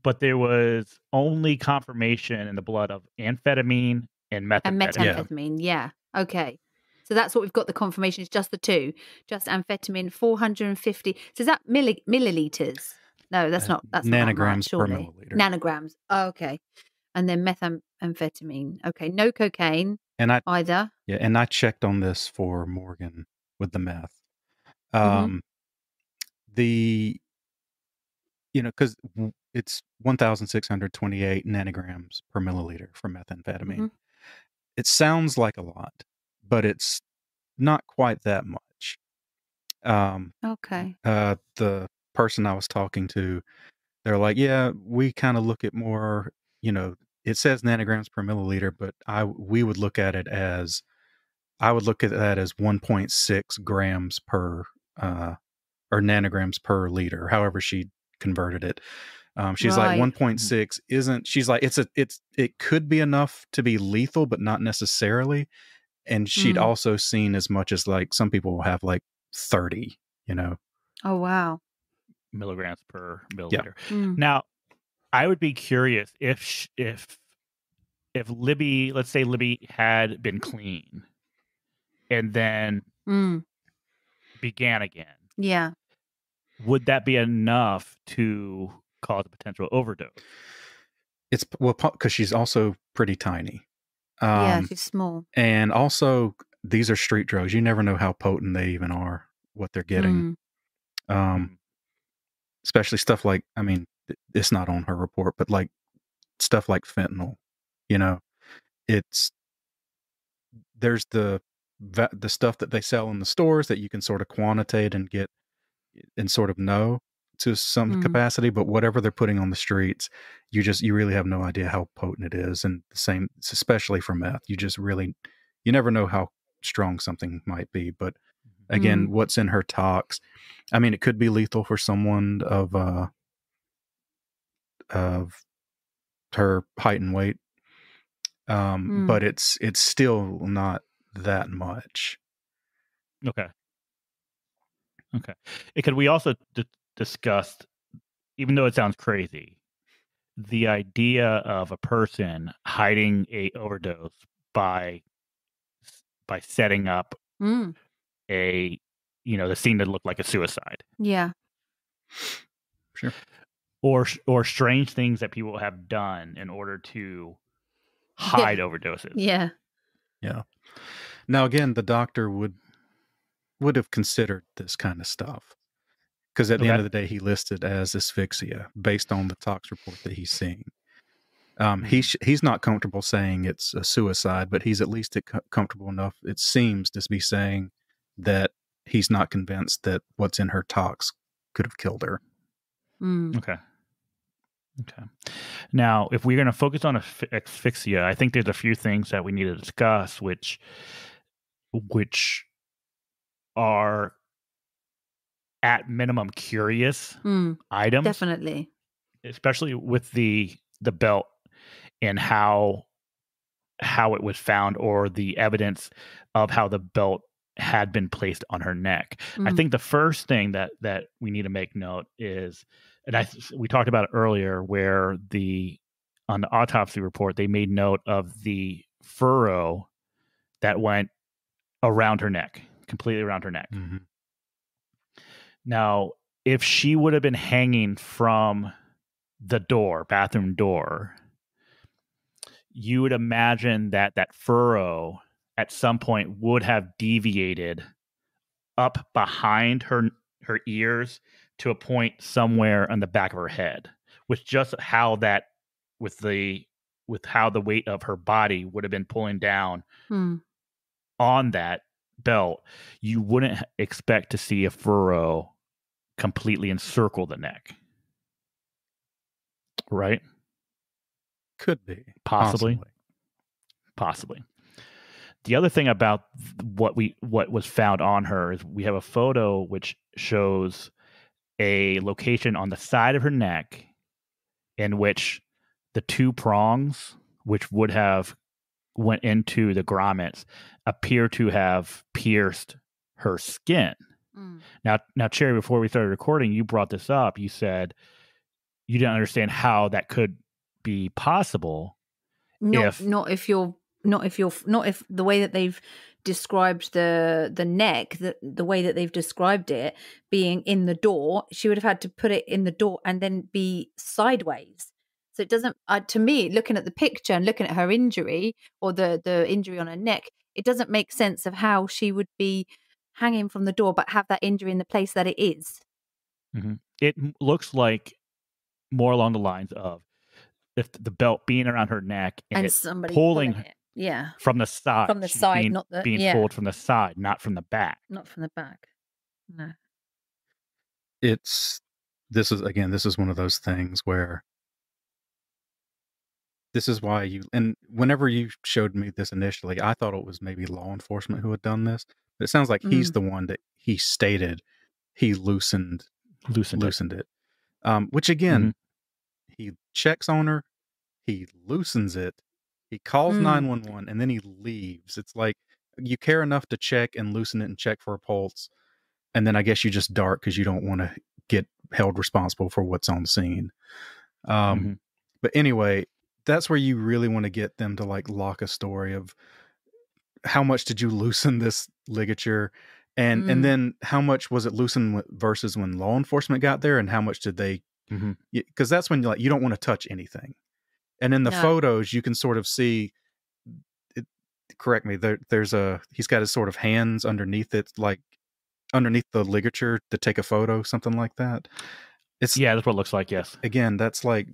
But there was only confirmation in the blood of amphetamine and methamphetamine. And methamphetamine, yeah. Okay. So that's what we've got, the confirmation. It's just the two. Just amphetamine, 450. So is that milliliters? No, that's not nanograms not per milliliter. Nanograms. Oh, okay. And then methamphetamine. Okay. No cocaine either. Yeah, and I checked on this for Morgan with the meth. Because it's 1,628 nanograms per milliliter for methamphetamine. It sounds like a lot, but it's not quite that much. Okay. The person I was talking to, they're like, yeah, we kind of look at more, it says nanograms per milliliter, but we would look at it as, I would look at that as 1.6 grams per, or nanograms per liter, however she converted it. She's like 1.6 isn't, she's like, it could be enough to be lethal, but not necessarily. And she'd also seen as much as like some people will have like 30, Oh, wow. Milligrams per milliliter. Yeah. Now, I would be curious if Libby, let's say Libby had been clean and then began again. Yeah. Would that be enough to cause a potential overdose? It's because she's also pretty tiny. Yeah, she's small. And also, these are street drugs. You never know how potent they even are, what they're getting. Especially stuff like, I mean, it's not on her report, but like stuff like fentanyl, you know, there's the stuff that they sell in the stores that you can sort of quantitate and get and sort of know to some capacity, but whatever they're putting on the streets, you really have no idea how potent it is. And the same, especially for meth, you never know how strong something might be. But again, what's in her tox, I mean, it could be lethal for someone of her height and weight. But it's still not that much. Okay. Could we also discuss, even though it sounds crazy, the idea of a person hiding a overdose by setting up the scene to look like a suicide? Yeah. Sure. Or strange things that people have done in order to hide overdoses. Yeah. Yeah. Now, again, the doctor would have considered this kind of stuff, because at the end of the day, he listed as asphyxia based on the tox report that he's seeing. He's not comfortable saying it's a suicide, but he's at least comfortable enough, it seems, to be saying that he's not convinced that what's in her tox could have killed her. Okay. Now, if we're going to focus on asphyxia, I think there's a few things that we need to discuss, which are at minimum curious items. Definitely. Especially with the belt and how it was found, or the evidence of how the belt had been placed on her neck. I think the first thing that we need to make note is, and we talked about it earlier, where on the autopsy report, they made note of the furrow that went around her neck, completely around her neck. Now, if she would have been hanging from the bathroom door, you would imagine that furrow at some point would have deviated up behind her ears to a point somewhere on the back of her head, with just how how the weight of her body would have been pulling down on that belt. You wouldn't expect to see a furrow completely encircle the neck, right? Could be. Possibly. The other thing about what was found on her is we have a photo which shows a location on the side of her neck in which the two prongs, which would have went into the grommets, appear to have pierced her skin. Now, Cherry, before we started recording, you brought this up. You said you didn't understand how that could be possible. Not if the way that they've described the neck, the way that they've described it being in the door, she would have had to put it in the door and then be sideways. So it doesn't, to me, looking at the picture and looking at her injury, or the injury on her neck, it doesn't make sense of how she would be hanging from the door but have that injury in the place that it is. It looks like more along the lines of if the belt being around her neck and somebody pulling it. Yeah, from the side. From the side, not being pulled from the side, not from the back. Not from the back. No. This is one of those things where this is why and whenever you showed me this initially, I thought it was maybe law enforcement who had done this. But it sounds like he's the one that he stated he loosened it. Which again, he checks on her, he loosens it, he calls 911, and then he leaves. It's like you care enough to check and loosen it and check for a pulse, and then I guess you just dart because you don't want to get held responsible for what's on the scene. But anyway, that's where you really want to get them to like lock a story of how much did you loosen this ligature, and then how much was it loosened versus when law enforcement got there, and how much did they? Because that's when you don't want to touch anything. And in the photos, you can sort of see. Correct me. He's got his sort of hands underneath it, like underneath the ligature to take a photo, something like that. That's what it looks like. Yes. Again, that's like,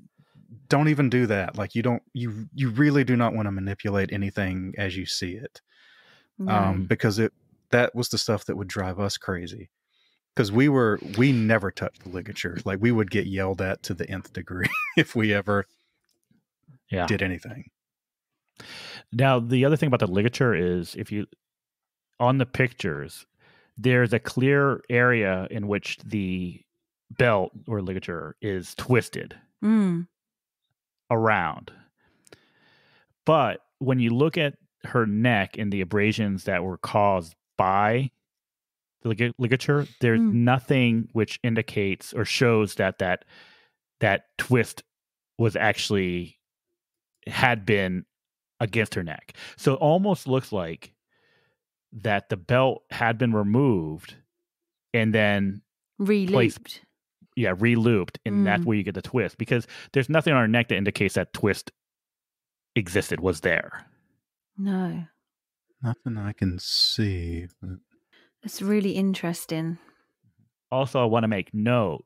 don't even do that. Like you really do not want to manipulate anything as you see it, because that was the stuff that would drive us crazy. Because we never touched the ligature. Like we would get yelled at to the nth degree if we ever did anything. Now, the other thing about the ligature is on the pictures, there's a clear area in which the belt or ligature is twisted around. But when you look at her neck and the abrasions that were caused by the ligature, there's nothing which indicates or shows that twist was actually had been against her neck. So it almost looks like that the belt had been removed and then re-looped. Re-looped, and that's where you get the twist, because there's nothing on her neck that indicates that twist existed, was there. No. Nothing I can see. It's really interesting. Also, I want to make note.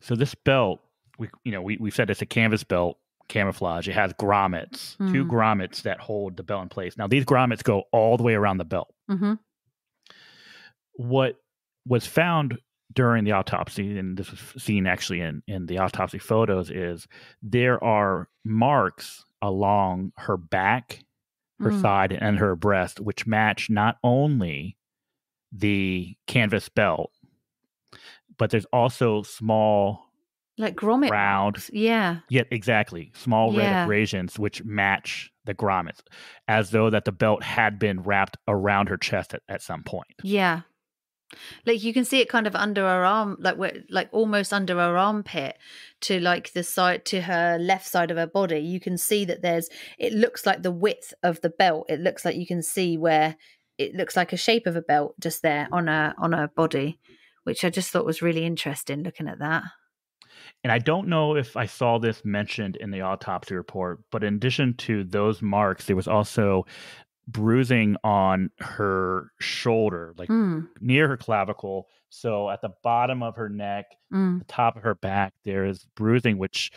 So this belt, we said it's a canvas belt, camouflage. It has grommets, 2 grommets that hold the belt in place. Now, these grommets go all the way around the belt. What was found during the autopsy, and this was seen actually in the autopsy photos, is there are marks along her back, her side, and her breast, which match not only the canvas belt, but there's also small, like grommet round, marks. Yeah, exactly, small red abrasions which match the grommets, as though that the belt had been wrapped around her chest at some point. Yeah, like you can see it kind of under her arm, like almost under her armpit to like the side, to her left side of her body. You can see that it looks like the width of the belt. It looks like you can see where it looks like a shape of a belt just there on her body, which I just thought was really interesting looking at that. And I don't know if I saw this mentioned in the autopsy report, but in addition to those marks, there was also bruising on her shoulder, like near her clavicle. So at the bottom of her neck, the top of her back, there is bruising which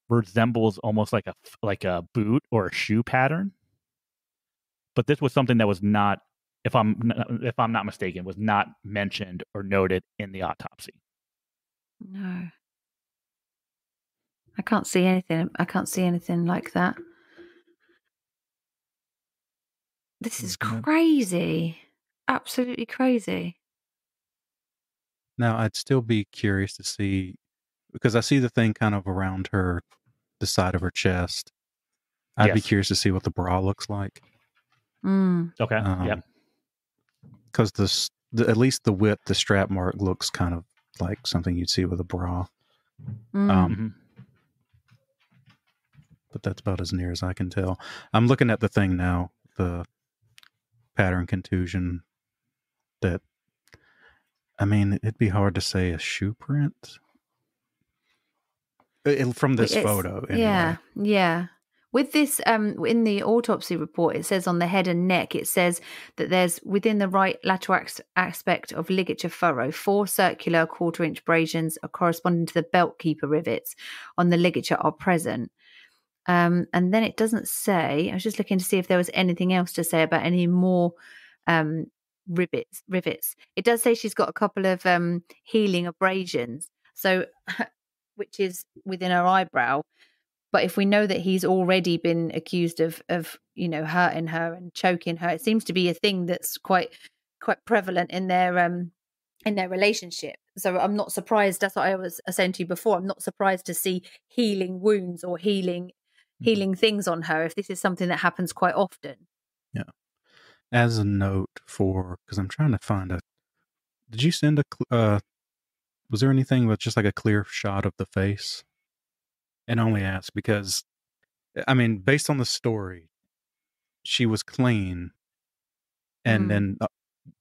resembles almost like a boot or a shoe pattern. But this was something that was not, if I'm not mistaken, was not mentioned or noted in the autopsy. No. I can't see anything. I can't see anything like that. This is crazy. Absolutely crazy. Now, I'd still be curious to see, because I see the thing kind of around her, the side of her chest. I'd be curious to see what the bra looks like. Okay. Yep. Because at least the width, the strap mark looks kind of like something you'd see with a bra. But that's about as near as I can tell. I'm looking at the thing now, the pattern contusion. That, I mean, it'd be hard to say a shoe print from this photo. Anyway. Yeah. With this, in the autopsy report, it says on the head and neck, it says that there's within the right lateral aspect of ligature furrow, 4 circular 1/4 inch abrasions corresponding to the belt keeper rivets on the ligature are present. And then it doesn't say. I was just looking to see if there was anything else to say about any more rivets. It does say she's got a couple of healing abrasions, so which is within her eyebrow. But if we know that he's already been accused of hurting her and choking her, it seems to be a thing that's quite prevalent in their relationship. So I'm not surprised. That's what I was saying to you before. I'm not surprised to see healing wounds or healing things on her if this is something that happens quite often. Yeah. As a note because I'm trying to find did you send was there anything with just like a clear shot of the face? And I only ask because I mean, based on the story, she was clean, and then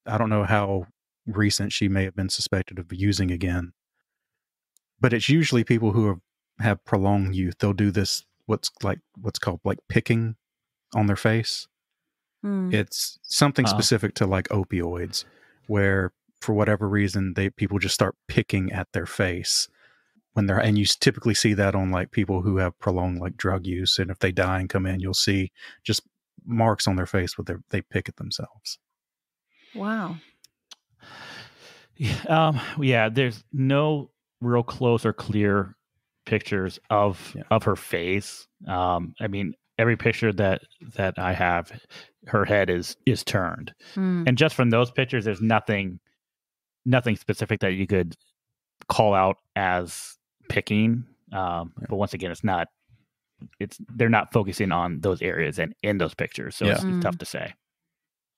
I don't know how recent she may have been suspected of using again. But it's usually people who have prolonged youth. They'll do this, what's called like picking on their face. It's something specific to like opioids, where for whatever reason people just start picking at their face when they're, and you typically see that on like people who have prolonged like drug use, and if they die and come in, you'll see just marks on their face where they pick at themselves. Wow. Yeah, there's no real close or clear pictures of her face. I mean, every picture that I have, her head is turned, and just from those pictures, there's nothing specific that you could call out as picking. But once again, they're not focusing on those areas and in those pictures, so it's tough to say.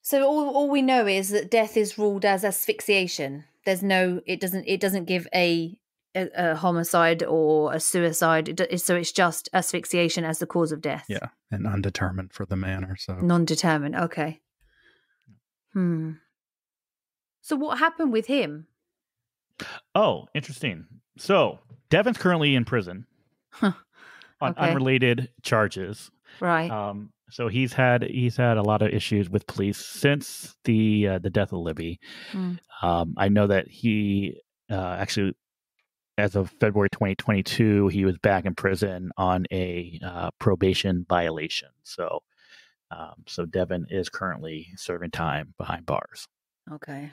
So all we know is that death is ruled as asphyxiation. There's no, it doesn't give a homicide or a suicide. So it's just asphyxiation as the cause of death. Yeah, and undetermined for the manner. So non-determined. Okay. So what happened with him? Oh, interesting. So Devin's currently in prison on unrelated charges. Right. So he's had a lot of issues with police since the death of Libby. I know that he actually, as of February 2022, he was back in prison on a probation violation. So Devin is currently serving time behind bars. Okay.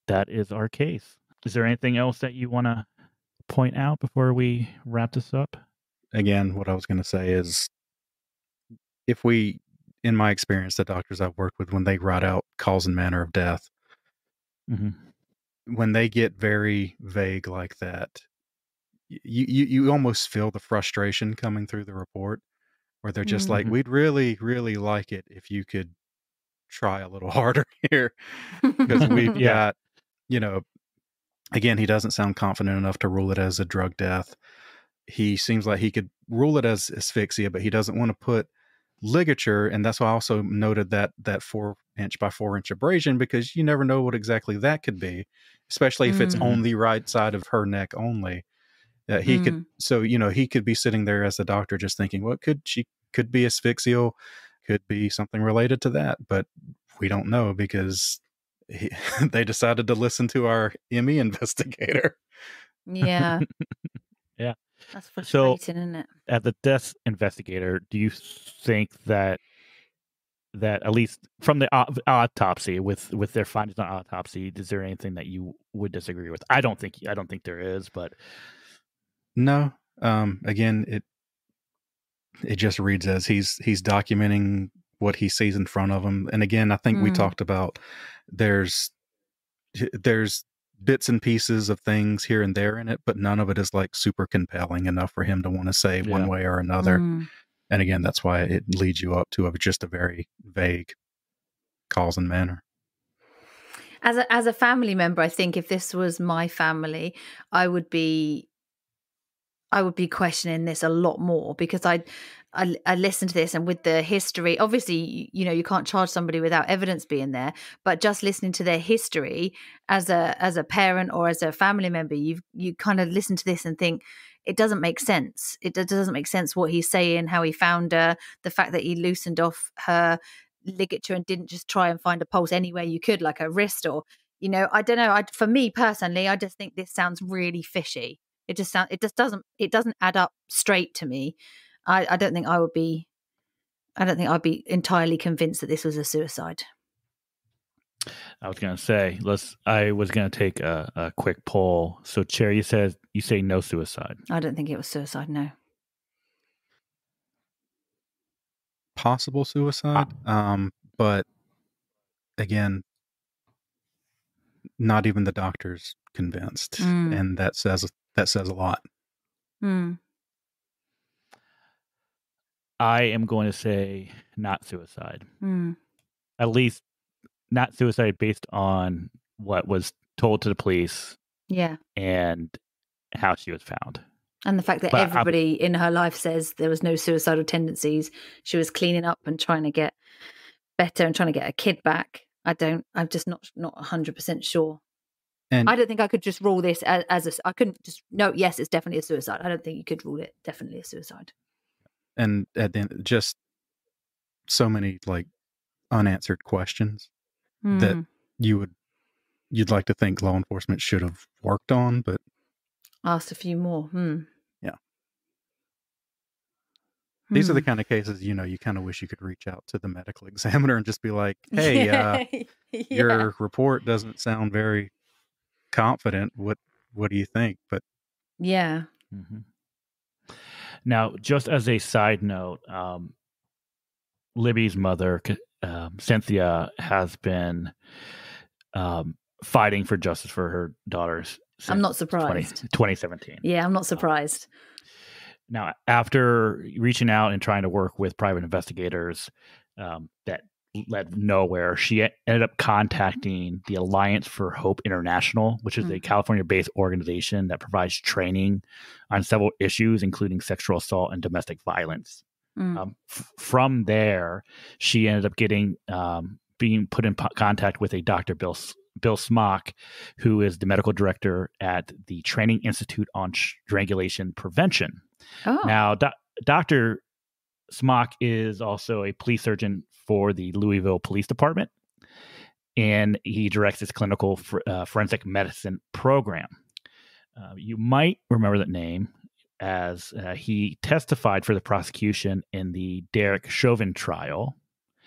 That is our case. Is there anything else that you want to point out before we wrap this up? Again, what I was going to say is, in my experience, the doctors I've worked with, when they write out cause and manner of death, when they get very vague like that, you almost feel the frustration coming through the report, where they're just like, we'd really, really like it if you could try a little harder here, because we've got, again, he doesn't sound confident enough to rule it as a drug death. He seems like he could rule it as asphyxia, but he doesn't want to put ligature, and that's why I also noted that 4-inch by 4-inch abrasion, because you never know what exactly that could be, especially if it's on the right side of her neck only. He could be sitting there as a doctor just thinking, well, she could be asphyxial, could be something related to that, but we don't know, because they decided to listen to our ME investigator. Yeah. Yeah. That's frustrating, isn't it? As the death investigator, do you think that at least from the autopsy, with their findings on autopsy, is there anything that you would disagree with? I don't think there is, but no. Again, it just reads as he's documenting what he sees in front of him. And again, I think we talked about there's bits and pieces of things here and there in it, but none of it is like super compelling enough for him to want to say one way or another. And again, that's why it leads you up to just a very vague cause and manner. As a family member, I think if this was my family, I would be questioning this a lot more, because I listened to this, and with the history, obviously, you can't charge somebody without evidence being there, but just listening to their history as a parent or as a family member, you kind of listen to this and think it doesn't make sense. It doesn't make sense what he's saying, how he found her, the fact that he loosened off her ligature and didn't just try and find a pulse anywhere you could, like her wrist, or I don't know. For me personally, I just think this sounds really fishy. It doesn't add up straight to me. I don't think I'd be entirely convinced that this was a suicide. I was going to say, I was going to take a quick poll. So, Chair, you say no suicide. I don't think it was suicide. No. Possible suicide, but again, not even the doctor's convinced, and that says a lot. I am going to say not suicide. At least not suicide based on what was told to the police. Yeah. And how she was found. And the fact that everybody in her life says there was no suicidal tendencies. She was cleaning up and trying to get better and trying to get her kid back. I'm just not 100% sure. And I don't think I could just rule this I couldn't just, no, yes, it's definitely a suicide. I don't think you could rule it definitely a suicide. And at the end, just so many like unanswered questions that you'd like to think law enforcement should have worked on, but asked a few more. Yeah. These are the kind of cases, you kind of wish you could reach out to the medical examiner and just be like, hey, your report doesn't sound very confident. What do you think? But yeah. Now, just as a side note, Libby's mother, Cynthia, has been fighting for justice for her daughters. I'm not surprised. 2017. Yeah, I'm not surprised. Now, after reaching out and trying to work with private investigators that led nowhere, she ended up contacting the Alliance for Hope International, which is a California-based organization that provides training on several issues, including sexual assault and domestic violence. From there, she ended up being put in contact with a Dr. Bill Smock, who is the medical director at the Training Institute on Strangulation Prevention. Oh. Now, Dr. Smock is also a police surgeon for the Louisville Police Department, and he directs its clinical forensic medicine program. You might remember that name as he testified for the prosecution in the Derek Chauvin trial.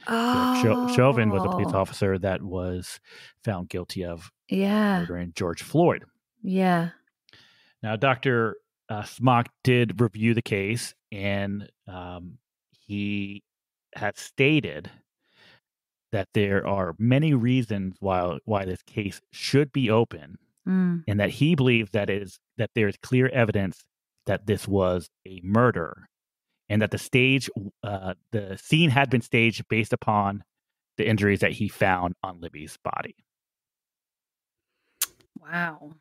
Oh. Chauvin was a police officer that was found guilty of murdering George Floyd. Yeah. Now, Dr. Smock did review the case, and he had stated that there are many reasons why this case should be open, and that he believes that there is clear evidence that this was a murder, and that the scene had been staged based upon the injuries that he found on Libby's body. Wow.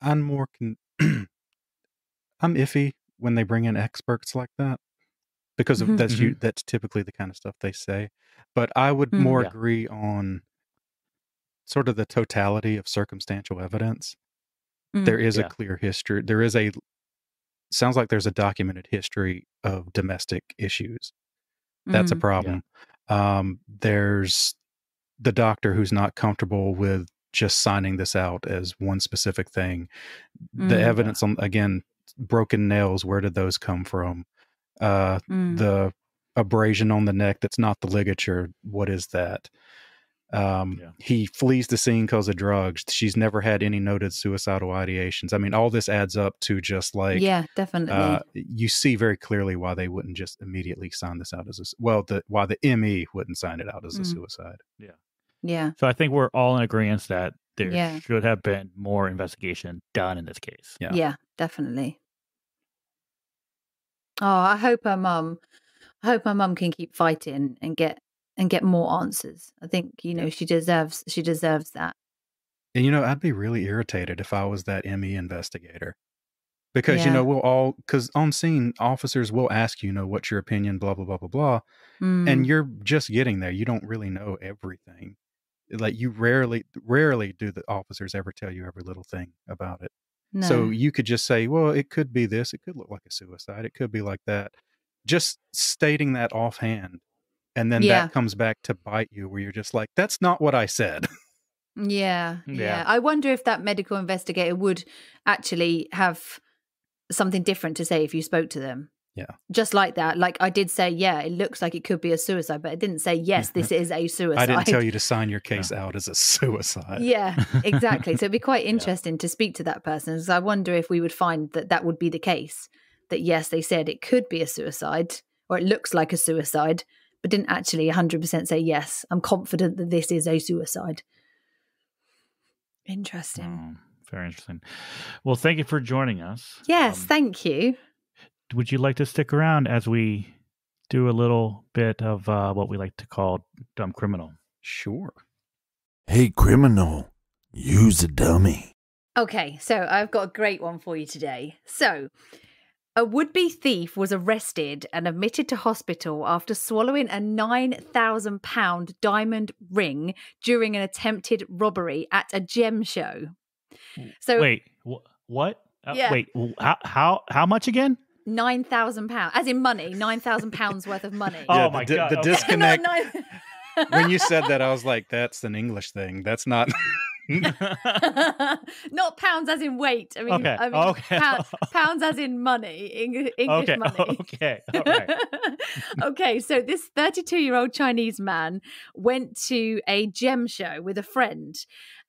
I'm iffy when they bring in experts like that, because that's typically the kind of stuff they say. But I would more agree on sort of the totality of circumstantial evidence. There is a clear history. Sounds like there's a documented history of domestic issues. That's a problem. There's the doctor who's not comfortable with just signing this out as one specific thing. The evidence on, again, broken nails, where did those come from? The abrasion on the neck that's not the ligature, what is that? He flees the scene because of drugs. She's never had any noted suicidal ideations. I mean, all this adds up to just like, yeah, definitely. You see very clearly why they wouldn't just immediately sign this out as why the ME wouldn't sign it out as a suicide. Yeah. So I think we're all in agreement that there should have been more investigation done in this case. Yeah, definitely. Oh, I hope her mum can keep fighting and get more answers. I think, she deserves that. And I'd be really irritated if I was that ME investigator. Because because on scene officers will ask what's your opinion, blah blah blah blah blah. And you're just getting there. You don't really know everything. Like, you rarely do the officers ever tell you every little thing about it. No. So you could just say, well, it could be this, it could look like a suicide, it could be like that. Just stating that offhand, and then that comes back to bite you, where you're just like, that's not what I said. Yeah. I wonder if that medical investigator would actually have something different to say if you spoke to them. Yeah. Just like that. Like, I did say, it looks like it could be a suicide, but it didn't say, yes, this is a suicide. I didn't tell you to sign your case out as a suicide. Yeah, exactly. So it'd be quite interesting to speak to that person. So I wonder if we would find that would be the case. That, yes, they said it could be a suicide, or it looks like a suicide, but didn't actually 100% say, yes, I'm confident that this is a suicide. Interesting. Very interesting. Well, thank you for joining us. Yes, thank you. Would you like to stick around as we do a little bit of what we like to call Dumb Criminal? Sure. Hey, criminal, use a dummy. Okay, so I've got a great one for you today. So, a would-be thief was arrested and admitted to hospital after swallowing a £9,000 diamond ring during an attempted robbery at a gem show. So wait, what? Yeah. Wait, how much again? £9,000, as in money, £9,000 worth of money. Oh Yeah, my God. The Okay. disconnect. When you said that, I was like, "That's an English thing. That's not." Not pounds as in weight. I mean, Okay. Pounds as in money, English Okay. money. Okay. All right. Okay, so this 32-year-old Chinese man went to a gem show with a friend,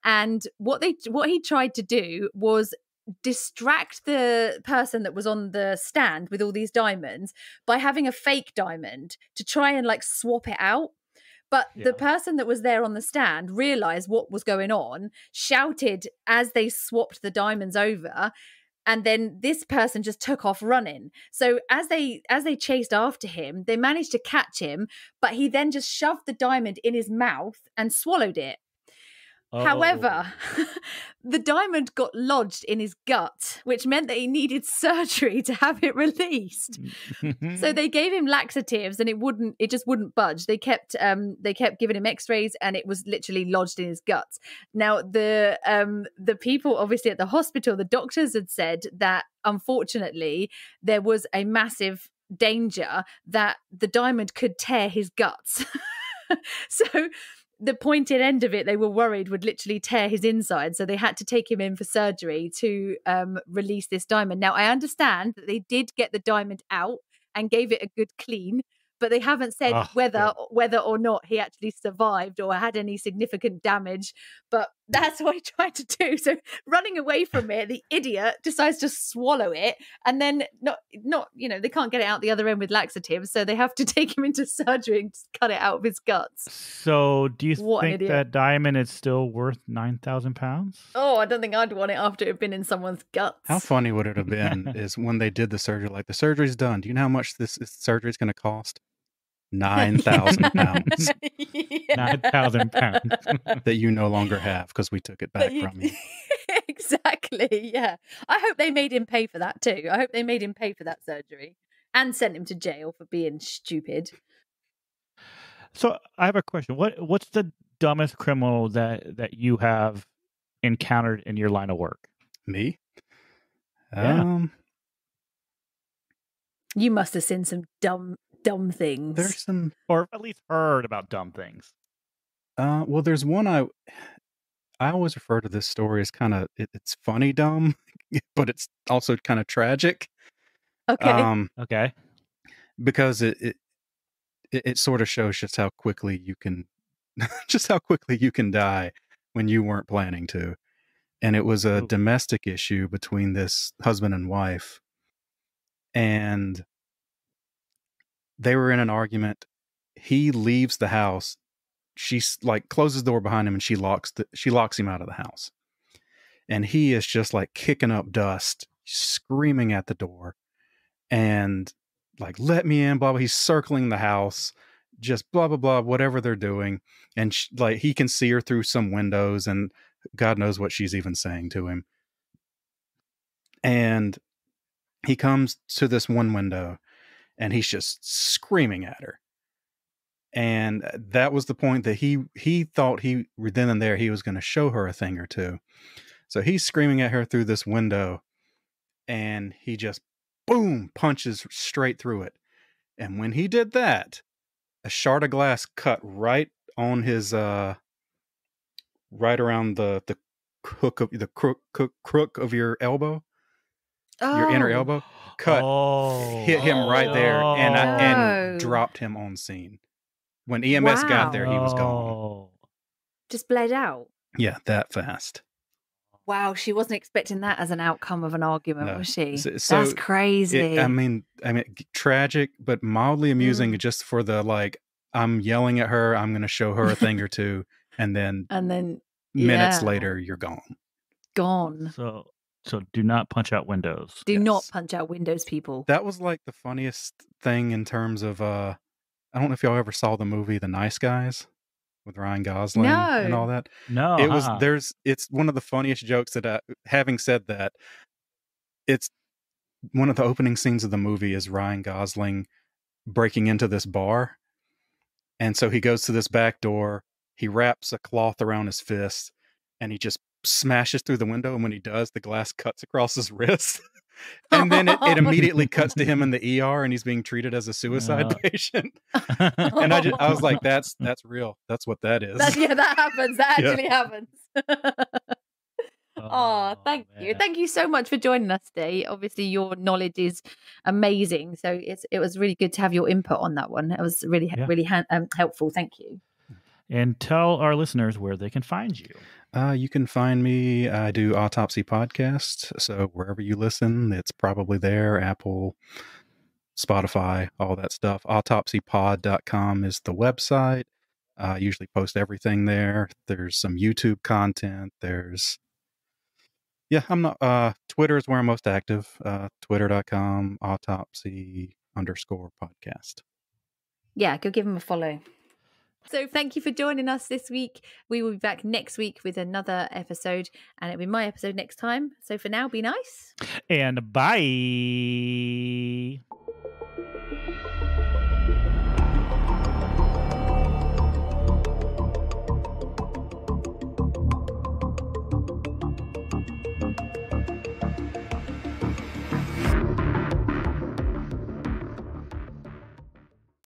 and what he tried to do was distract the person that was on the stand with all these diamonds by having a fake diamond to try and like swap it out. But the person that was there on the stand realized what was going on, shouted as they swapped the diamonds over, and then this person just took off running. So as they chased after him, they managed to catch him, but he then just shoved the diamond in his mouth and swallowed it. However, the diamond got lodged in his gut, which meant that he needed surgery to have it released. So they gave him laxatives, and it just wouldn't budge. They kept giving him X-rays, and it was literally lodged in his gut. Now the people obviously at the hospital, the doctors had said that unfortunately there was a massive danger that the diamond could tear his guts. So the pointed end of it, they were worried would literally tear his inside. So they had to take him in for surgery to release this diamond. Now, I understand that they did get the diamond out and gave it a good clean, but they haven't said whether or not he actually survived or had any significant damage. But that's what he tried to do. So running away from it, the idiot decides to swallow it, and then not they can't get it out the other end with laxatives, so they have to take him into surgery and cut it out of his guts. So do you think that diamond is still worth £9,000? Oh, I don't think I'd want it after it had been in someone's guts. How funny would it have been is when they did the surgery, like the surgery's done. Do you know how much this surgery is going to cost? £9,000. £9,000 that you no longer have because we took it back from you. Exactly. Yeah. I hope they made him pay for that too. I hope they made him pay for that surgery and sent him to jail for being stupid. So I have a question. What's the dumbest criminal that you have encountered in your line of work? Me? Yeah. You must have seen some dumb things. There's some, or at least heard about dumb things. Well, there's one I always refer to this story as kind of it's funny dumb, but it's also kind of tragic. Okay. Okay. Because it sort of shows just how quickly you can die when you weren't planning to. And it was a domestic issue between this husband and wife. And they were in an argument. He leaves the house. She's like closes the door behind him, and she locks him out of the house. And he is just like kicking up dust, screaming at the door, and like, "Let me in!" Blah blah. He's circling the house, just blah blah blah, whatever they're doing. And like he can see her through some windows, and God knows what she's even saying to him. And he comes to this one window, and he's just screaming at her. And that was the point that he thought then and there he was going to show her a thing or two. So he's screaming at her through this window, and he just boom punches straight through it. And when he did that, a shard of glass cut right on his right around the crook of your elbow, your inner elbow, hit him right there and dropped him on scene. When EMS got there, he was gone. Just bled out? Yeah, that fast. Wow, she wasn't expecting that as an outcome of an argument, was she? So that's crazy. I mean, tragic, but mildly amusing just for the, like, I'm yelling at her, I'm going to show her a thing or two, and then minutes later, you're gone. Gone. So do not punch out windows. Do not punch out windows, people. That was like the funniest thing in terms of... I don't know if y'all ever saw the movie The Nice Guys. with Ryan Gosling and all that? No, it was it's one of the funniest jokes that having said that, it's one of the opening scenes of the movie is Ryan Gosling breaking into this bar. And so he goes to this back door, he wraps a cloth around his fist, and he just smashes through the window. And when he does, the glass cuts across his wrist. And then it immediately cuts to him in the ER, and he's being treated as a suicide patient. And I was like, that's real. That's what that is. That happens. That actually happens. Thank you. Thank you so much for joining us today. Obviously, your knowledge is amazing. So it was really good to have your input on that one. It was really helpful. Thank you. And tell our listeners where they can find you. You can find me. I do Autopsy Podcast. So wherever you listen, it's probably there. Apple, Spotify, all that stuff. Autopsypod.com is the website. I usually post everything there. There's some YouTube content. I'm not, Twitter is where I'm most active. Twitter.com, autopsy_podcast. Yeah, go give them a follow. So thank you for joining us this week. We will be back next week with another episode, and it'll be my episode next time. So for now, be nice. And bye.